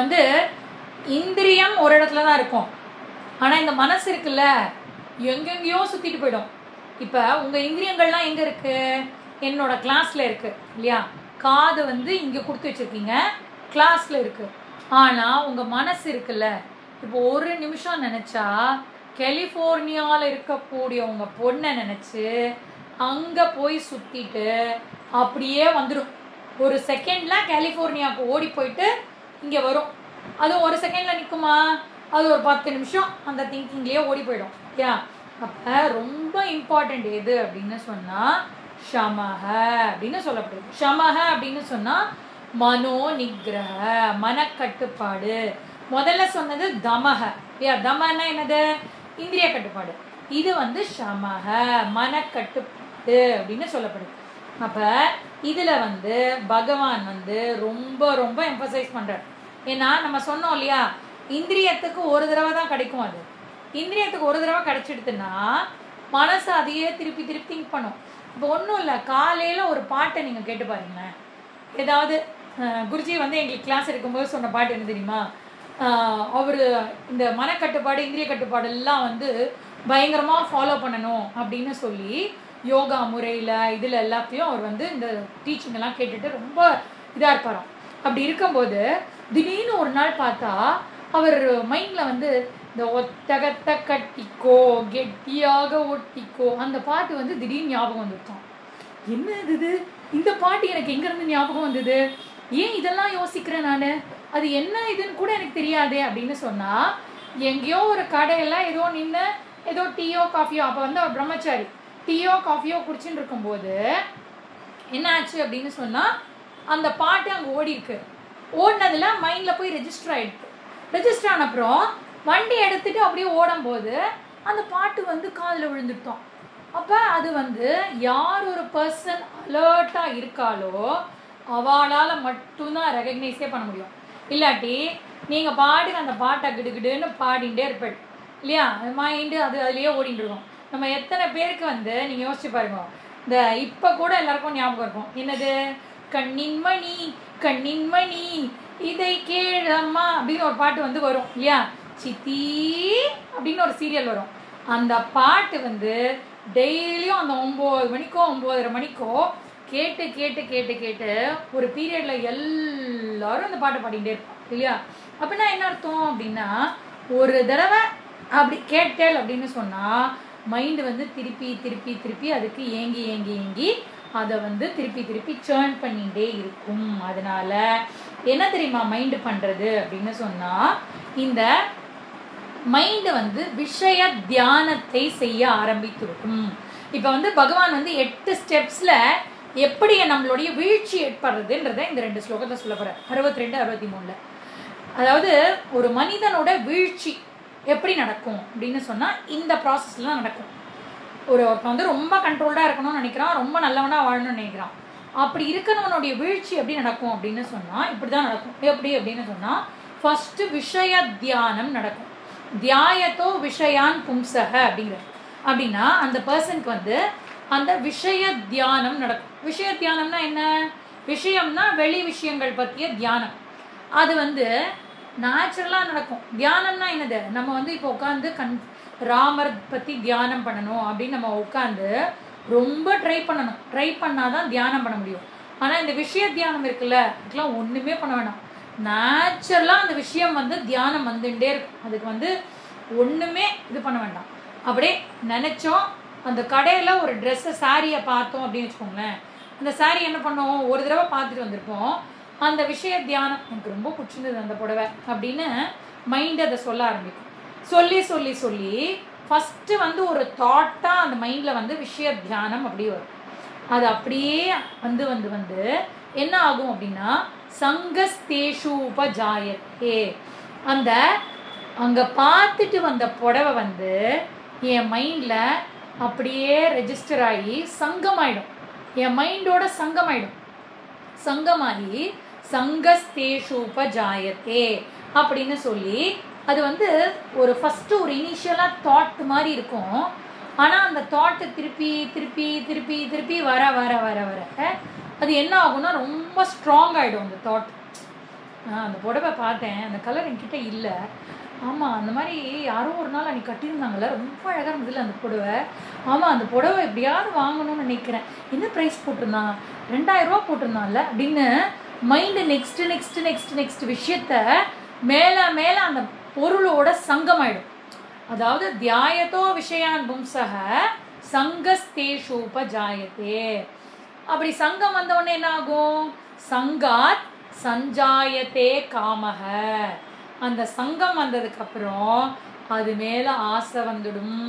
இந்திரியம் ஒரு இடத்துல தான் இருக்கும். ஆனால் இந்த மனசு இருக்குல்ல எங்கெங்கேயோ சுற்றிட்டு போயிடும். இப்போ உங்கள் இந்திரியங்கள்லாம் எங்கே இருக்குது? என்னோட கிளாஸில் இருக்குது இல்லையா? காது இங்கே கொடுத்து வச்சுருக்கீங்க, கிளாஸில் இருக்குது. ஆனால் உங்கள் மனசு இருக்குல்ல, இப்போ ஒரு நிமிஷம் நினச்சா கலிஃபோர்னியாவில் இருக்கக்கூடிய உங்கள் பொண்ணை நினச்சி அங்கே போய் சுற்றிட்டு அப்படியே வந்துடும். ஒரு செகண்டில் கலிஃபோர்னியாவுக்கு ஓடி போயிட்டு இங்கே வரும். அது ஒரு செகண்டில் நிற்குமா? அது ஒரு 10 நிமிஷம் அந்த திங்கிங்லேயே ஓடி போயிடும் இல்லையா? அப்போ ரொம்ப இம்பார்ட்டண்ட் எது அப்படின்னு சொன்னால் ஷமஹ அப்படின்னு சொல்லப்படுது. ஷமஹ அப்படின்னு சொன்னால் மனோ நிகிரஹ, மனக்கட்டுப்பாடு. முதல்ல சொன்னது தமஹ இல்லையா? தமன்னா என்னது? இந்திரிய கட்டுப்பாடு. இது ஷமஹ, மனக்கட்டுப்பாடு அப்படின்னு சொல்லப்படுது. அப்ப இதுல பகவான் ரொம்ப ரொம்ப எம்பசைஸ் பண்றார். ஏன்னா நம்ம சொன்னோம் இல்லையா, இந்திரியத்துக்கு ஒரு தடவை தான் கிடைக்கும். அது இந்திரியத்துக்கு ஒரு தடவை கிடைச்சிடுதுன்னா மனசு அதையே திருப்பி திருப்பி திங்க் பண்ணும். இப்போ ஒன்றும் இல்லை, காலையில் ஒரு பாட்டை நீங்கள் கேட்டு பாருங்களேன். ஏதாவது குருஜி வந்து எங்களுக்கு கிளாஸ் எடுக்கும்போது சொன்ன பாட்டு என்ன தெரியுமா, அவர் இந்த மனக்கட்டுப்பாடு இந்திரிய கட்டுப்பாடு எல்லாம் வந்து பயங்கரமாக ஃபாலோ பண்ணணும் அப்படின்னு சொல்லி யோகா முறையில் இதில் எல்லாத்தையும் அவர் வந்து இந்த டீச்சிங் எல்லாம் கேட்டுட்டு ரொம்ப இதாக இருப்பாராம். அப்படி இருக்கும்போது திடீர்னு ஒரு நாள் பார்த்தா அவர் மைண்டில் வந்து இந்த ஒத்தகத்தை கட்டிக்கோ கெட்டியாக ஒட்டிக்கோ அந்த பாட்டு வந்து திடீர்னு ஞாபகம் வந்துட்டான். என்ன இது, இந்த பாட்டு எனக்கு எங்கேருந்து ஞாபகம் வந்தது, ஏன் இதெல்லாம் யோசிக்கிறேன் நான், அது என்ன இதுன்னு கூட எனக்கு தெரியாதே அப்படின்னு சொன்னால், எங்கேயோ ஒரு கடையெல்லாம் ஏதோ நின்று ஏதோ டீயோ காஃபியோ, அப்போ வந்து அவர் பிரம்மச்சாரி, டீயோ காஃபியோ குடிச்சுட்டு இருக்கும்போது என்ன ஆச்சு அப்படின்னு சொன்னால், அந்த பாட்டு அங்கே ஓடி இருக்கு. ஓடினதில் மைண்டில் போய் ரெஜிஸ்டர் ஆகிடுது. ரெஜிஸ்டர் ஆன அப்புறம் வண்டி எடுத்துட்டு அப்படியே ஓடும்போது அந்த பாட்டு வந்து காதில் விழுந்துட்டோம். அப்போ அது வந்து யார் ஒரு பர்சன் அலர்ட்டாக இருக்காளோ அவளால் மட்டும்தான் ரெகக்னைஸே பண்ண முடியும். இல்லாட்டி நீங்கள் பாட்டுக்கு அந்த பாட்டை கிடுகிடுன்னு பாடிகிட்டே இருப்பேன் இல்லையா, அது மைண்டு அது அதுலேயே ஓடிட்டு இருக்கோம். நம்ம எத்தனை பேருக்கு வந்து நீங்கள் யோசிச்சு பாருங்க, இந்த இப்போ கூட எல்லாருக்கும் ஞாபகம் இருக்கும், என்னது கண்ணின் மணி கண்ணின் மணி இதை கேளம்மா அப்படின்னு ஒரு பாட்டு வந்து வரும் இல்லையா, சித்தி அப்படின்னு ஒரு சீரியல் வரும். அந்த பாட்டு வந்து டெய்லியும் அந்த 9 மணிக்கோ 9:30 மணிக்கோ கேட்டு கேட்டு கேட்டு கேட்டு ஒரு பீரியடில் எல்லாரும் அந்த பாட்டை பாடிக்கிட்டே இருப்பாங்க இல்லையா. அப்படின்னா என்ன அர்த்தம் அப்படின்னா, ஒரு தடவை அப்படி கேட்டேல் அப்படின்னு சொன்னால் மைண்டு வந்து திருப்பி திருப்பி திருப்பி அதுக்கு ஏங்கி ஏங்கி ஏங்கி அதை வந்து திருப்பி திருப்பி சேர்ன் பண்ணிகிட்டே இருக்கும். அதனால என்ன தெரியுமா மைண்டு பண்ணுறது அப்படின்னு சொன்னால், இந்த மைண்டு வந்து விஷய தியானத்தை செய்ய ஆரம்பித்துவிடும். இப்போ வந்து பகவான் வந்து 8 ஸ்டெப்ஸில் எப்படி நம்மளுடைய வீழ்ச்சி ஏற்படுறதுன்றதை இந்த 2 ஸ்லோகத்தில் சொல்ல போகிறார், 62, 63. அதாவது ஒரு மனிதனோட வீழ்ச்சி எப்படி நடக்கும் அப்படின்னு சொன்னால் இந்த ப்ராசஸ்லாம் நடக்கும். ஒருத்தன் வந்து ரொம்ப கண்ட்ரோல்டாக இருக்கணும்னு நினைக்கிறான், ரொம்ப நல்லவனாக வாழணும்னு நினைக்கிறான். அப்படி இருக்கிறவனுடைய வீழ்ச்சி எப்படி நடக்கும் அப்படின்னு சொன்னால் இப்படி தான் நடக்கும். எப்படி அப்படின்னு சொன்னால், ஃபஸ்ட்டு விஷய தியானம் நடக்கும். தியாயத்தோ விஷயான் பும்சக அப்படிங்கிறது. அப்படின்னா அந்த பர்சனுக்கு வந்து அந்த விஷய தியானம் நடக்கும். விஷய தியானம்னா என்ன, விஷயம்னா வெளி விஷயங்கள் பற்றிய தியானம். அது வந்து நேச்சுரலாக நடக்கும். தியானம்னா என்னது, நம்ம வந்து இப்போ உட்காந்து ராமர் பற்றி தியானம் பண்ணணும் அப்படின்னு நம்ம உட்காந்து ரொம்ப ட்ரை பண்ணணும். ட்ரை பண்ணாதான் தியானம் பண்ண முடியும். ஆனால் இந்த விஷய தியானம் இருக்குல்ல, அதுக்கெலாம் ஒன்றுமே பண்ண வேணாம். நேச்சுரலாக அந்த விஷயம் வந்து தியானம் வந்துட்டே இருக்கும். அதுக்கு வந்து ஒன்றுமே இது பண்ண வேண்டாம். அப்படியே நினச்சோம், அந்த கடையில் ஒரு ட்ரெஸ்ஸை சாரியை பார்த்தோம் அப்படின்னு வச்சுக்கோங்களேன், அந்த சாரி என்ன பண்ணோம், ஒரு தடவை பார்த்துட்டு வந்திருப்போம். அந்த விஷய தியானம் எனக்கு ரொம்ப பிடிச்சிருந்தது அந்த புடவை அப்படின்னு மைண்டு அதை சொல்ல ஆரம்பிக்கும். சொல்லி சொல்லி சொல்லி ஃபஸ்ட்டு வந்து ஒரு தாட்டாக அந்த மைண்டில் வந்து விஷய தியானம் அப்படியே வரும். அது அப்படியே வந்து வந்து வந்து என்ன ஆகும் அப்படின்னா, சங்கஸ்தேஷு உபஜாயத்தே, அந்த அங்கே பார்த்துட்டு வந்த புடவை வந்து என் மைண்டில் அப்படியே ரெஜிஸ்டர் ஆகி சங்கமாயிடும், என் மைண்டோட சங்கமாயிடும். சங்கமாகி சங்கஸ்தேஷு உபஜாயத்தே அப்படின்னு சொல்லி அது வந்து ஒரு ஃபஸ்ட்டு ஒரு இனிஷியலாக தாட் மாதிரி இருக்கும். ஆனால் அந்த தாட்டு திருப்பி திருப்பி திருப்பி திருப்பி வர வர வர வர அது என்ன ஆகும்னா ரொம்ப ஸ்ட்ராங் ஆகிடும் அந்த தாட். அந்த புடவை பார்த்தேன், அந்த கலர் என்கிட்ட இல்லை, ஆமாம் அந்த மாதிரி யாரும் ஒரு நாள் அன்றைக்கி கட்டியிருந்தாங்கல்ல, ரொம்ப அழகாக இருந்ததில்ல அந்த புடவை, ஆமாம் அந்த புடவை எப்படியாவது வாங்கணும்னு நினைக்கிறேன், என்ன ப்ரைஸ் போட்டிருந்தான், 2000 ரூபா போட்டிருந்தான்ல அப்படின்னு mind next next next next விஷயத்த மேலே மேலே அந்த பொருளோட சங்கமாயிடும். அதாவது தியாயத்தோ விஷயான் பும்சக சங்கஸ்தேஷு உபஜாயத்தே. அப்படி சங்கம் வந்த உடனே என்ன ஆகும், சங்காத் சஞ்சாயத்தே காமக. அந்த சங்கம் வந்ததுக்கப்புறம் அது மேலே ஆசை வந்துடும்.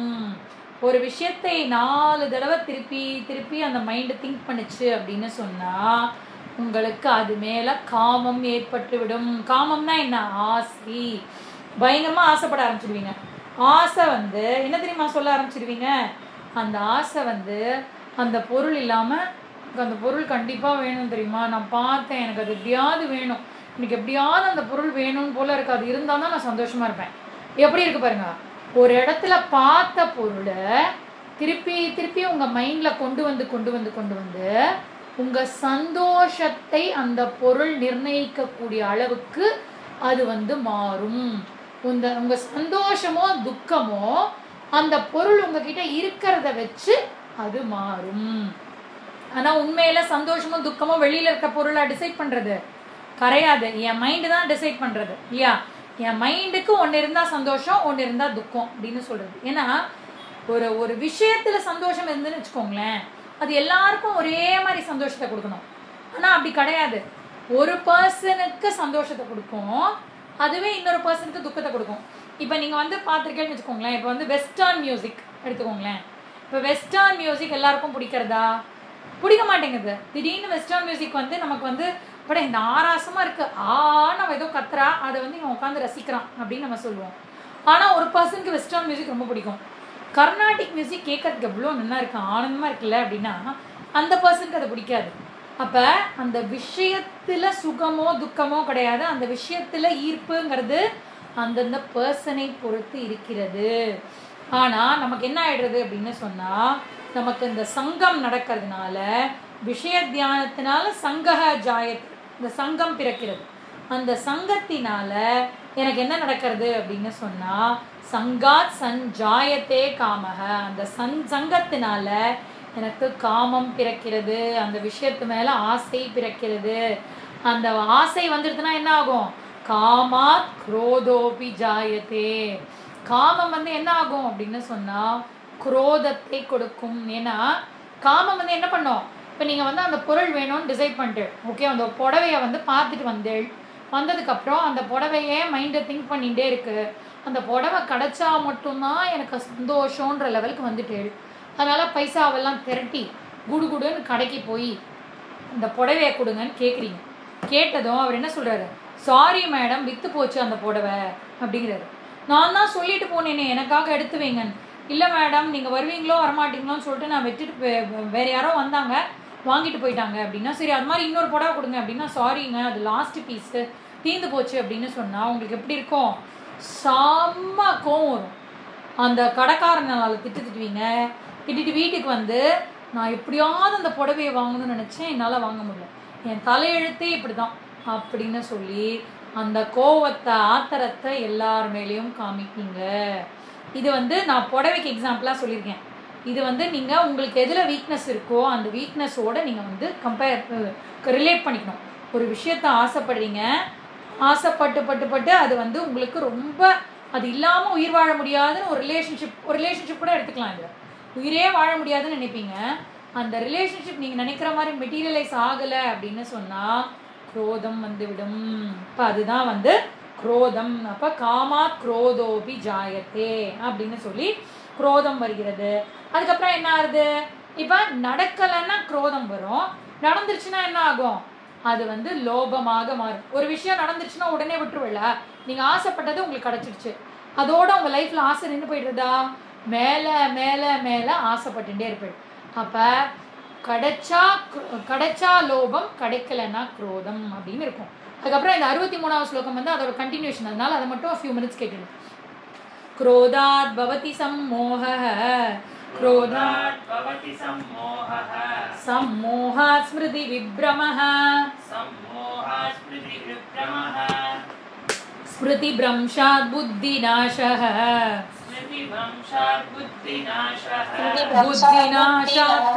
ஒரு விஷயத்தை 4 தடவை திருப்பி திருப்பி அந்த மைண்டு திங்க் பண்ணுச்சு அப்படின்னு சொன்னால் உங்களுக்கு அது மேலே காமம் ஏற்பட்டுவிடும். காமம்னா என்ன, ஆசை. பயங்கரமாக ஆசைப்பட ஆரம்பிச்சிடுவீங்க. ஆசை வந்து என்ன தெரியுமா சொல்ல ஆரம்பிச்சிடுவீங்க, அந்த ஆசை வந்து அந்த பொருள் இல்லாமல் அந்த பொருள் கண்டிப்பாக வேணும் தெரியுமா, நான் பார்த்தேன் எனக்கு அது எப்படியாவது வேணும், எனக்கு எப்படியாவது அந்த பொருள் வேணும்னு போல இருக்கு, அது இருந்தால் தான் நான் சந்தோஷமா இருப்பேன். எப்படி இருக்கு பாருங்க, ஒரு இடத்துல பார்த்த பொருளை திருப்பி திருப்பி உங்க மைண்ட்ல கொண்டு வந்து உங்க சந்தோஷத்தை அந்த பொருள் நிர்ணயிக்கக்கூடிய அளவுக்கு அது வந்து மாறும். உங்க சந்தோஷமோ துக்கமோ அந்த பொருள் உங்ககிட்ட இருக்கிறத வச்சு அது மாறும். ஆனா உண்மையில சந்தோஷமும் துக்கமும் வெளியில இருக்க பொருளை டிசைட் பண்றது கிடையாது, என் மைண்டு தான் டிசைட் பண்றது இல்லையா. என் மைண்டுக்கு ஒன்று இருந்தா சந்தோஷம், ஒன்று இருந்தா துக்கம் அப்படின்னு சொல்றது. ஏன்னா ஒரு விஷயத்துல சந்தோஷம் இருந்துன்னு வச்சுக்கோங்களேன், அது எல்லாருக்கும் ஒரே மாதிரி சந்தோஷத்தை கொடுக்கணும். ஆனா அப்படி கிடையாது. ஒரு பர்சனுக்கு சந்தோஷத்தை கொடுக்கும், அதுவே இன்னொரு பர்சனுக்கு துக்கத்தை கொடுக்கும். இப்போ நீங்க வந்து பார்த்துருக்கேன்னு வச்சுக்கோங்களேன், இப்போ வந்து வெஸ்டர்ன் மியூசிக் எடுத்துக்கோங்களேன். இப்போ வெஸ்டர்ன் மியூசிக் எல்லாருக்கும் பிடிக்கிறதா? பிடிக்க மாட்டேங்குது. திடீர்னு வெஸ்டர்ன் மியூசிக் வந்து நமக்கு வந்து பட இந்த ஆராசமா இருக்கு, நம்ம ஏதோ கத்துறா, அதை வந்து இவன் உட்காந்து ரசிக்கிறான் அப்படின்னு நம்ம சொல்லுவோம். ஆனா ஒரு பர்சனுக்கு வெஸ்டர்ன் மியூசிக் ரொம்ப பிடிக்கும். கர்நாடிக் மியூசிக் கேட்கறதுக்கு எவ்வளோ நல்லா இருக்கு, ஆனந்தமா இருக்குல்ல அப்படின்னா அந்த பர்சனுக்கு அது பிடிக்காது. அப்ப அந்த விஷயத்துல சுகமோ துக்கமோ கிடையாது, அந்த விஷயத்துல ஈர்ப்புங்கிறது அந்தந்த பர்சனை பொறுத்து இருக்கிறது. ஆனா நமக்கு என்ன ஆயிடுறது அப்படின்னு சொன்னா, நமக்கு இந்த சங்கம் நடக்கிறதுனால, விஷய தியானத்தினால சங்கஹ ஜாயத், இந்த சங்கம் பிறக்கிறது. அந்த சங்கத்தினால எனக்கு என்ன நடக்கிறது அப்படின்னு சொன்னா, சங்காத் சஞ்சாயத்தே காமக, அந்த சங்கத்தினால எனக்கு காமம் பிறக்கிறது, அந்த விஷயத்து மேல ஆசை பிறக்கிறது. அந்த ஆசை வந்துடுதுன்னா என்ன ஆகும்? காமாத் குரோதோபி ஜாயத்தே. காமம் வந்து என்ன ஆகும் அப்படின்னு சொன்னா குரோதத்தை கொடுக்கும். ஏன்னா காமம் வந்து என்ன பண்ணும், இப்போ நீங்கள் வந்து அந்த பொருள் வேணும்னு டிசைட் பண்ணிட்டு ஓகே, அந்த புடவையை வந்து பார்த்துட்டு வந்ததுக்கப்புறம் அந்த புடவையே மைண்டை திங்க் பண்ணிகிட்டே இருக்கு, அந்த புடவை கிடைச்சா மட்டும்தான் எனக்கு சந்தோஷன்ற லெவலுக்கு வந்துட்டு, அதனால் பைசாவெல்லாம் திரட்டி குடுகுடுன்னு கடைக்கு போய் அந்த புடவையை கொடுங்கன்னு கேட்குறீங்க. கேட்டதும் அவர் என்ன சொல்கிறாரு, சாரி மேடம் விற்று போச்சு அந்த புடவை அப்படிங்கிறாரு. நான் தான் சொல்லிட்டு போனேனே எனக்காக எடுத்து வைங்கன்னு. இல்லை மேடம் நீங்கள் வருவீங்களோ வரமாட்டீங்களோன்னு சொல்லிட்டு நான் விட்டுட்டு வேறு யாரோ வந்தாங்க வாங்கிட்டு போயிட்டாங்க அப்படின்னா, சரி அது மாதிரி இன்னொரு புடவை கொடுங்க அப்படின்னா, சாரிங்க அது லாஸ்ட் பீஸு தீர்ந்து போச்சு அப்படின்னு சொன்னால் உங்களுக்கு எப்படி இருக்கும்? செம்ம கோவம் வரும். அந்த கடைக்காரனால திட்டுவீங்க. திட்டிட்டு வீட்டுக்கு வந்து நான் எப்படியாவது அந்த புடவையை வாங்கணும்னு நினச்சேன், என்னால் வாங்க முடியல, என் தலையெழுத்தே இப்படி தான் அப்படின்னு சொல்லி அந்த கோவத்தை ஆத்திரத்தை எல்லார் மேலேயும் காமிப்பீங்க. இது வந்து நான் புடவைக்கு எக்ஸாம்பிளாக சொல்லியிருக்கேன். இது வந்து நீங்கள் உங்களுக்கு எதில் வீக்னஸ் இருக்கோ அந்த வீக்னஸோடு நீங்கள் வந்து ரிலேட் பண்ணிக்கணும். ஒரு விஷயத்தை ஆசைப்படுறீங்க, ஆசைப்பட்டு அது வந்து உங்களுக்கு ரொம்ப அது இல்லாமல் உயிர் வாழ முடியாதுன்னு ஒரு ரிலேஷன்ஷிப் கூட எடுத்துக்கலாம். இதில் உயிரே வாழ முடியாதுன்னு நினைப்பீங்க. அந்த ரிலேஷன்ஷிப் நீங்கள் நினைக்கிற மாதிரி மெட்டீரியலைஸ் ஆகலை அப்படின்னு சொன்னால் குரோதம் வந்துவிடும். இப்போ அதுதான் வந்து குரோதம். அப்போ காமாத் குரோதோபி ஜாயத்தே அப்படின்னு சொல்லி குரோதம் வருகிறது. அதுக்கப்புறம் என்ன ஆகுது? இப்போ நடக்கலைன்னா குரோதம் வரும், நடந்துருச்சுன்னா என்ன ஆகும்? அது வந்து லோபமாக மாறும். ஒரு விஷயம் நடந்துருச்சுன்னா உடனே விட்டுருவில்ல, நீங்கள் ஆசைப்பட்டது உங்களுக்கு கிடச்சிருச்சு, அதோட உங்கள் லைஃப்பில் ஆசை நின்று போயிடுறதா? மேலே மேலே மேலே ஆசைப்பட்டுட்டே இருப்பேன். அப்போ கிடைச்சா லோபம், கிடைக்கலன்னா குரோதம் அப்படின்னு இருக்கும். அதுக்கப்புறம் இந்த 63வது ஸ்லோகம் வந்து அதோட கண்டினியூஷன், அதனால அதை மட்டும் ஃபியூ மினிட்ஸ் கேட்டுடு. क्रोधात् भवति सम्मोहः, क्रोधात् भवति सम्मोहः, सम्मोहात् स्मृति विभ्रमः, सम्मोहात् स्मृति विभ्रमः, स्मृति भ्रंशात् बुद्धिनाशः, स्मृति भ्रंशात् बुद्धिनाशः, बुद्धिनाशात्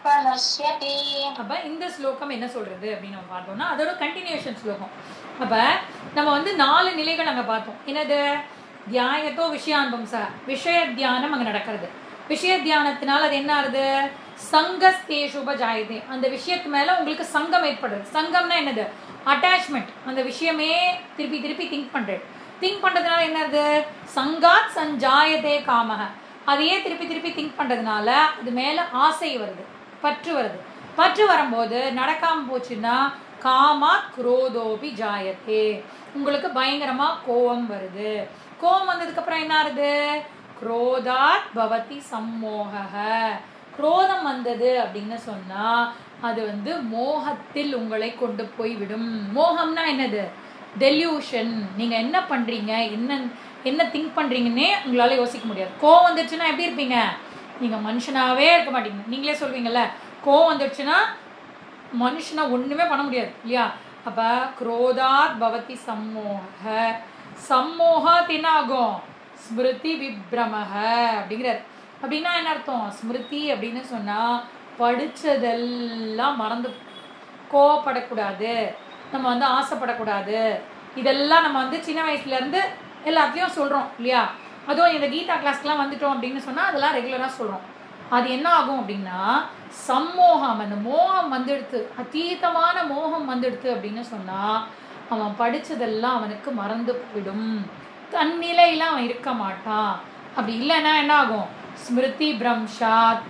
प्रणश्यति, அப்ப இந்த ஸ்லோகம் என்ன சொல்றது அப்படின்னு நம்ம பார்த்தோம்னா அதோட கண்டினியூஷன் ஸ்லோகம். அப்ப நம்ம வந்து 4 நிலைகள் அங்க பார்த்தோம். என்னது? தியாயத்தோ விஷயான்பம்ச, விஷய தியானம் அங்க நடக்கிறது. விஷய தியானத்தினால அது என்ன ஆகுது? சங்கஸ்தேஷுபஜாயதே, அந்த விஷயத்து மேல உங்களுக்கு சங்கம் ஏற்படுறது. சங்கம்னா என்னது? அட்டாச்மெண்ட். அந்த விஷயமே திருப்பி திருப்பி திங்க் பண்றதுனால என்னது? சங்காத் சஞ்சாயதே காமக, அதையே திருப்பி திருப்பி திங்க் பண்ணுறதுனால அது மேலே ஆசை வருது, பற்று வரும்போது நடக்காமல் போச்சுன்னா காமாத் குரோதோபி ஜாயத்தே, உங்களுக்கு பயங்கரமாக கோபம் வருது. கோபம் வந்ததுக்கப்புறம் என்ன ஆகுது? குரோதாத் பவதி சம்மோக, குரோதம் வந்தது அப்படின்னு சொன்னா அது வந்து மோகத்தில் உங்களை கொண்டு போய் விடும். மோகம்னா என்னது? டெல்யூஷன். நீங்க என்ன பண்றீங்க, என்ன திங்க் பண்றீங்கன்னே உங்களால யோசிக்க முடியாது. கோவம் வந்துச்சுன்னா எப்படி இருப்பீங்க? நீங்க மனுஷனாவே இருக்க மாட்டீங்க. நீங்களே சொல்வீங்கல்ல, கோவம் வந்துடுச்சுன்னா மனுஷனா ஒண்ணுமே பண்ண முடியாது இல்லையா? அப்ப குரோதாத் பவதி சம்மோக, சம்மோகாத் என்ன ஆகும்? ஸ்மிருதி விப்ரமஹ அப்படிங்கிறார். அப்படின்னா என்ன அர்த்தம்? ஸ்மிருதி அப்படின்னு சொன்னா படிச்சதெல்லாம் மறந்து, கோவப்படக்கூடாது, நம்ம வந்து ஆசைப்படக்கூடாது, இதெல்லாம் நம்ம வந்து சின்ன வயசுல இருந்து எல்லாத்தையும் சொல்றோம் இல்லையா? அதுவும் இந்த கீதா கிளாஸ்க்குலாம் வந்துட்டோம் அப்படின்னு சொன்னா அதெல்லாம் ரெகுலரா சொல்றோம். அது என்ன ஆகும் அப்படின்னா சம்மோகம், அந்த மோகம் வந்துடுத்து, அதீதமான மோகம் வந்துடுத்து அப்படின்னு சொன்னா அவன் படிச்சதெல்லாம் அவனுக்கு மறந்து போயிடும், தன்னிலையில அவன் இருக்க மாட்டான். அப்படி இல்லைன்னா என்ன ஆகும்? ஸ்மிருதி பிரம்ஷாத்,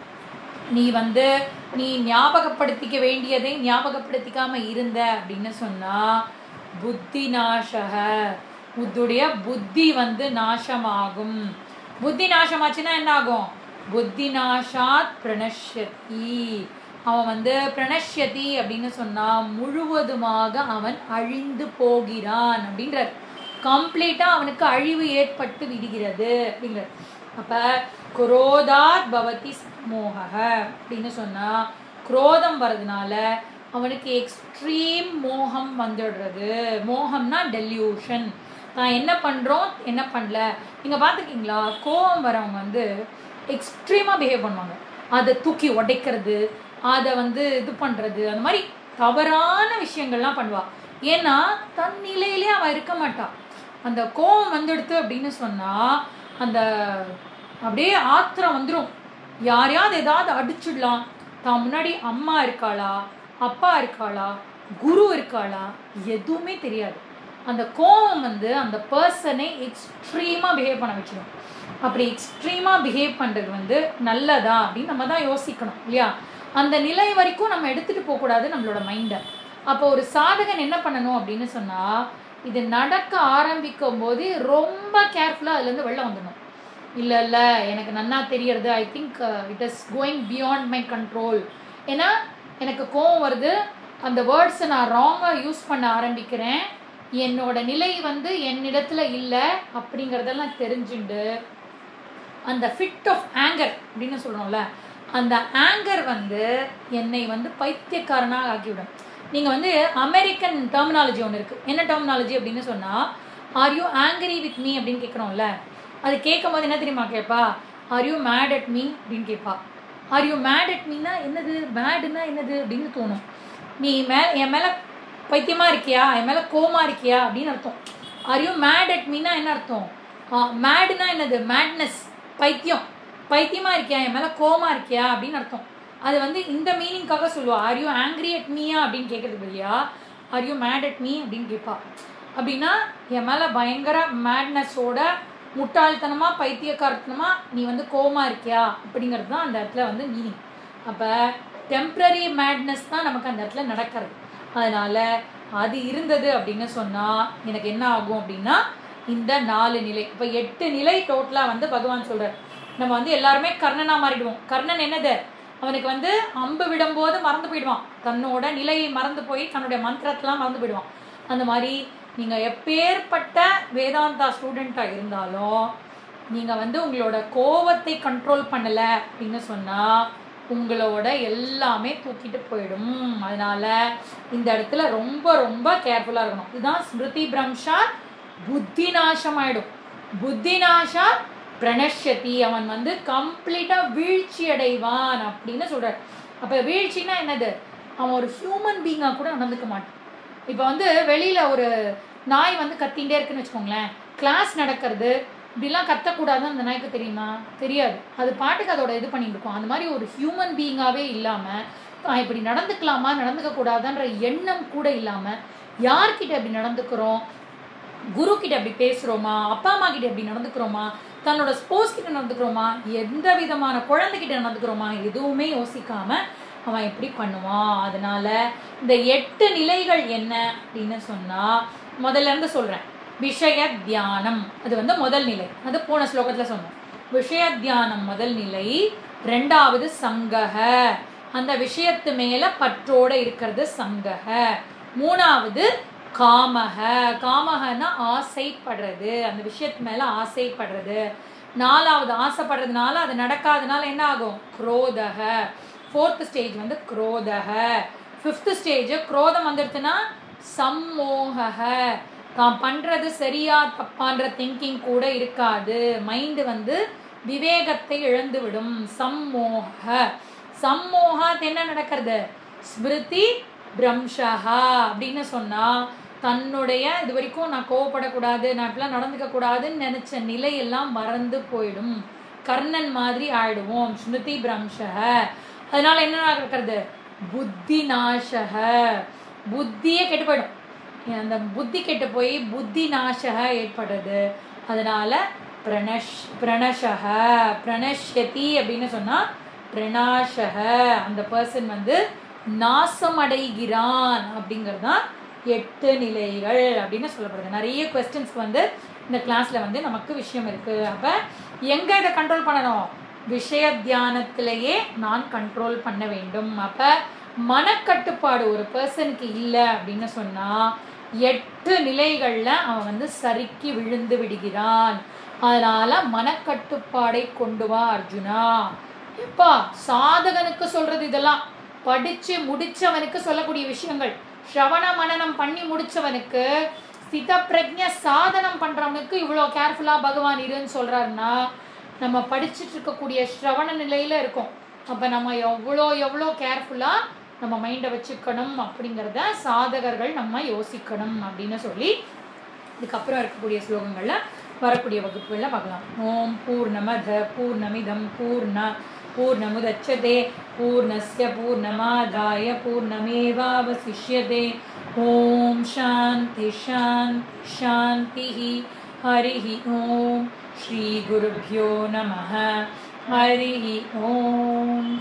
நீ ஞாபகப்படுத்திக்க வேண்டியதை ஞாபகப்படுத்திக்காம இருந்த அப்படின்னு சொன்னா புத்தி நாசக, உன்னுடைய புத்தி வந்து நாசமாகும். புத்தி நாசமாச்சுன்னா என்ன ஆகும்? புத்தி நாசாத் பிரணஷ்யதி, அவன் வந்து பிரணஷ்யதி அப்படின்னு சொன்னா முழுவதுமாக அவன் அழிந்து போகிறான் அப்படின்றார். கம்ப்ளீட்டா அவனுக்கு அழிவு ஏற்பட்டு விடுகிறது அப்படிங்கிறார். அப்ப குரோதாத் பவதி மோக அப்படின்னு சொன்னா குரோதம் வர்றதுனால அவனுக்கு எக்ஸ்ட்ரீம் மோகம் வந்துடுறது. மோகம்னா டெல்யூஷன். நான் என்ன பண்றோம் என்ன பண்ணல. நீங்க பார்த்துருக்கீங்களா? கோபம் வரவங்க வந்து எக்ஸ்ட்ரீமா பிஹேவ் பண்ணுவாங்க. அதை தூக்கி உடைக்கிறது, அதை வந்து இது பண்றது, அந்த மாதிரி தவறான விஷயங்கள்லாம் பண்ணுவா. ஏன்னா தன் நிலையிலே அவன் இருக்க மாட்டான். அந்த கோபம் வந்துடுத்து அப்படின்னு சொன்னா அந்த அப்படியே ஆத்திரம் வந்துடும். யாரையாவது ஏதாவது அடிச்சுடலாம். தான் முன்னாடி அம்மா இருக்காளா, அப்பா இருக்காளா, குரு இருக்காளா, எதுவுமே தெரியாது. அந்த கோபம் வந்து அந்த பர்சனை எக்ஸ்ட்ரீமா பிஹேவ் பண்ண வச்சிடும். அப்படி எக்ஸ்ட்ரீமா பிஹேவ் பண்றது வந்து நல்லதா அப்படின்னு நம்ம தான் யோசிக்கணும் இல்லையா? அந்த நிலை வரைக்கும் நம்ம எடுத்துட்டு போக கூடாது நம்மளோட மைண்டை. அப்போ ஒரு சாதகன் என்ன பண்ணணும் அப்படின்னு சொன்னா, இது நடக்க ஆரம்பிக்கும் போது ரொம்ப கேர்ஃபுல்லா அதுல இருந்து வெளில வந்துடணும். இல்லை இல்லை எனக்கு நன்னா தெரியறது, I think it is going beyond my control. ஏன்னா எனக்கு கோவம் வருது, அந்த வேர்ட்ஸை நான் ராங்காக யூஸ் பண்ண ஆரம்பிக்கிறேன், என்னோட நிலை வந்து என்னிடத்துல இல்லை அப்படிங்கிறதெல்லாம் தெரிஞ்சுண்டு அந்த ஃபிட் ஆஃப் ஆங்கர் அப்படின்னு சொல்கிறோம்ல, அந்த ஆங்கர் வந்து என்னை வந்து பைத்தியக்காரனாக ஆக்கிவிடும். நீங்கள் வந்து அமெரிக்கன் டெர்மினாலஜி ஒன்று இருக்குது. என்ன டெர்மினாலஜி அப்படின்னு சொன்னால், are you angry with me அப்படின்னு கேட்குறோம்ல, அது கேட்கும் போது என்ன தெரியுமா கேட்பா? Are you mad at me அப்படின்னு கேட்பா. ஆர் யூ மேட் அட் மீனா என்னது, மேடுன்னா என்னது அப்படின்னு தோணும். நீ என் மேலே பைத்தியமாக இருக்கியா, என் மேலே கோமா இருக்கியா அப்படின்னு அர்த்தம். ஆர் யூ மேட் அட் மீனா என்ன அர்த்தம்? மேடுனா என்னது? மேட்னஸ், பைத்தியம். பைத்தியமாக இருக்கியா, என் மேலே கோமா இருக்கியா அப்படின்னு அர்த்தம். அது வந்து இந்த மீனிங்காக சொல்லுவா. ஆர் யூ ஆங்க்ரி அட் மீயா அப்படின்னு கேட்கறது இல்லையா, are you mad at me அப்படின்னு கேட்பா. அப்படின்னா என் மேலே பயங்கர மேட்னஸோட முட்டாள்தனமாக பைத்தியக்காரத்தனமாக நீ வந்து கோமா இருக்கியா அப்படிங்கிறது தான் அந்த இடத்துல வந்து மீனிங். அப்போ டெம்ப்ரரி மேட்னஸ் தான் நமக்கு அந்த இடத்துல நடக்கிறது. அதனால அது இருந்தது அப்படின்னு சொன்னால் எனக்கு என்ன ஆகும் அப்படின்னா இந்த 4 நிலை, இப்போ 8 நிலை டோட்டலாக வந்து பகவான் சொல்கிறார். நம்ம வந்து எல்லாருமே கர்ணனாக மாறிடுவோம். கர்ணன் என்னது? அவனுக்கு வந்து அம்பு விடும்போது மறந்து போயிடுவான், தன்னோட நிலையை மறந்து போய் தன்னுடைய மந்திரத்தெலாம் மறந்து போயிடுவான். அந்த மாதிரி நீங்கள் எப்பேற்பட்ட வேதாந்தா ஸ்டூடெண்ட்டாக இருந்தாலும் நீங்கள் வந்து உங்களோட கோபத்தை கண்ட்ரோல் பண்ணலை அப்படின்னு சொன்னால் உங்களோட எல்லாமே தூக்கிட்டு போயிடும். அதனால இந்த இடத்துல ரொம்ப ரொம்ப கேர்ஃபுல்லாக இருக்கணும். இதுதான் ஸ்மிருதி பிரம்ஷா, புத்தி நாசம் ஆயிடும். புத்தி நாசா பிரணஷ்யதி, அவன் வந்து கம்ப்ளீட்டாக வீழ்ச்சி அடைவான் அப்படின்னு சொல்கிறார். அப்போ வீழ்ச்சின்னா என்னது? அவன் ஒரு ஹியூமன் பீங்காக கூட நடந்துக்க மாட்டான். இப்போ வந்து வெளியில் ஒரு நாய் வந்து கத்திகிட்டே இருக்குன்னு வச்சுக்கோங்களேன், கிளாஸ் நடக்கிறது இப்படிலாம் கத்தக்கூடாதுன்னு அந்த நாய்க்கு தெரியுமா? தெரியாது. அது பாட்டுக்கு அதோட இது பண்ணிட்டு இருக்கும். அந்த மாதிரி ஒரு ஹியூமன் பீயிங்காகவே இல்லாமல் இப்படி நடந்துக்கலாமா நடந்துக்க கூடாதுன்ற எண்ணம் கூட இல்லாமல் யார்கிட்ட அப்படி நடந்துக்கிறோம், குரு கிட்ட அப்படி பேசுகிறோமா, அப்பா அம்மா கிட்ட எப்படி நடந்துக்கிறோமா, தன்னோட ஸ்போர்ட்ஸ் கிட்ட நடந்துக்கிறோமா, எந்த விதமான குழந்தைகிட்ட நடந்துக்கிறோமா, எதுவுமே யோசிக்காம அவன் எப்படி பண்ணுவான். அதனால இந்த 8 நிலைகள் என்ன அப்படின்னு சொன்னால், முதல்ல இருந்து சொல்கிறேன். விஷய தியானம் அது வந்து முதல் நிலை, அது போன ஸ்லோகத்தில் சொன்னோம். விஷய தியானம் முதல் நிலை. ரெண்டாவது சங்கஹ, அந்த விஷயத்து மேல பற்றோட இருக்கிறது சங்கஹ. மூணாவது காமஹ, காமஹன்னா ஆசைப்படுறது, அந்த விஷயத்து மேல ஆசைப்படுறது. நாலாவது ஆசைப்படுறதுனால அது நடக்காதனால என்ன ஆகும்? குரோதஹ. ஃபோர்த் ஸ்டேஜ் வந்து குரோதஹ. ஃபிஃப்த் ஸ்டேஜ் குரோதம் வந்துடுச்சுன்னா சம்மோகஹ, தான் பண்றது சரியா தப்பான்ற திங்கிங் கூட இருக்காது, மைண்டு வந்து விவேகத்தை இழந்து விடும். சம்மோக, சம்மோகாத் என்ன நடக்கிறது? ஸ்மிருதி பிரம்ஷஹா அப்படின்னு சொன்னா தன்னுடைய இது வரைக்கும் நான் கோவப்படக்கூடாது, நான் இப்பெல்லாம் நடந்துக்க கூடாதுன்னு நினைச்ச நிலையெல்லாம் மறந்து போயிடும். கர்ணன் மாதிரி ஆயிடுவோம். ஸ்மிருதி பிரம்ஷஹ. அதனால என்ன நடக்கிறது? புத்தி நாசக, புத்தியே கெட்டு போயிடும். அந்த புத்தி கெட்டு போய் புத்தி நாசக ஏற்படுறது. அதனால பிரணஷக, பிரணஷ்யதி அப்படின்னு சொன்னா பிரணாஷக, அந்த பர்சன் வந்து நாசம் அடைகிறான் அப்படிங்கிறது தான் 8 நிலைகள் அப்படின்னு சொல்லப்படுது. நிறைய கொஸ்டின்ஸ்க்கு வந்து இந்த கிளாஸ்ல வந்து நமக்கு விஷயம் இருக்கு. அப்ப எங்க இதை கண்ட்ரோல் பண்ணணும்? விஷய தியானத்திலேயே நான் கண்ட்ரோல் பண்ண வேண்டும். அப்ப மனக்கட்டுப்பாடு ஒரு பர்சனுக்கு இல்லை அப்படின்னு சொன்னா 8 நிலைகள்ல அவன் வந்து சறுக்கி விழுந்து விடுகிறான். அதனால மனக்கட்டுப்பாடை கொண்டு வா அர்ஜுனா. எப்பா சாதகனுக்கு சொல்றது இதெல்லாம், படிச்சு முடிச்சவனுக்கு சொல்லக்கூடிய விஷயங்கள். ஸ்ரவண மனனம் பண்ணி முடிச்சவனுக்கு, ஸ்தித பிரஜ்ஞ சாதனம் பண்றவனுக்கு இவ்வளோ கேர்ஃபுல்லா பகவான் இருன்னு சொல்றாருன்னா, நம்ம படிச்சுட்டு இருக்கக்கூடிய ஸ்ரவண நிலையில இருக்கோம். அப்ப நம்ம எவ்வளோ கேர்ஃபுல்லா நம்ம மைண்டை வச்சுக்கணும் அப்படிங்கிறத சாதகர்கள் நம்ம யோசிக்கணும் அப்படின்னு சொல்லி இதுக்கப்புறம் இருக்கக்கூடிய ஸ்லோகங்கள்ல வரக்கூடிய வகுப்புகள்ல பார்க்கலாம். ஓம் பூர்ணமத பூர்ணமிதம் பூர்ணமுதச்யதே பூர்ணஸ்ய பூர்ணமாதாய பூர்ணமேவாவசிஷ்யதே. ஓம் சாந்தி சாந்தி சாந்தி. ஹரிஹி ஓம். ஸ்ரீ குருப்யோ நமஹ. ஹரிஹி ஓம்.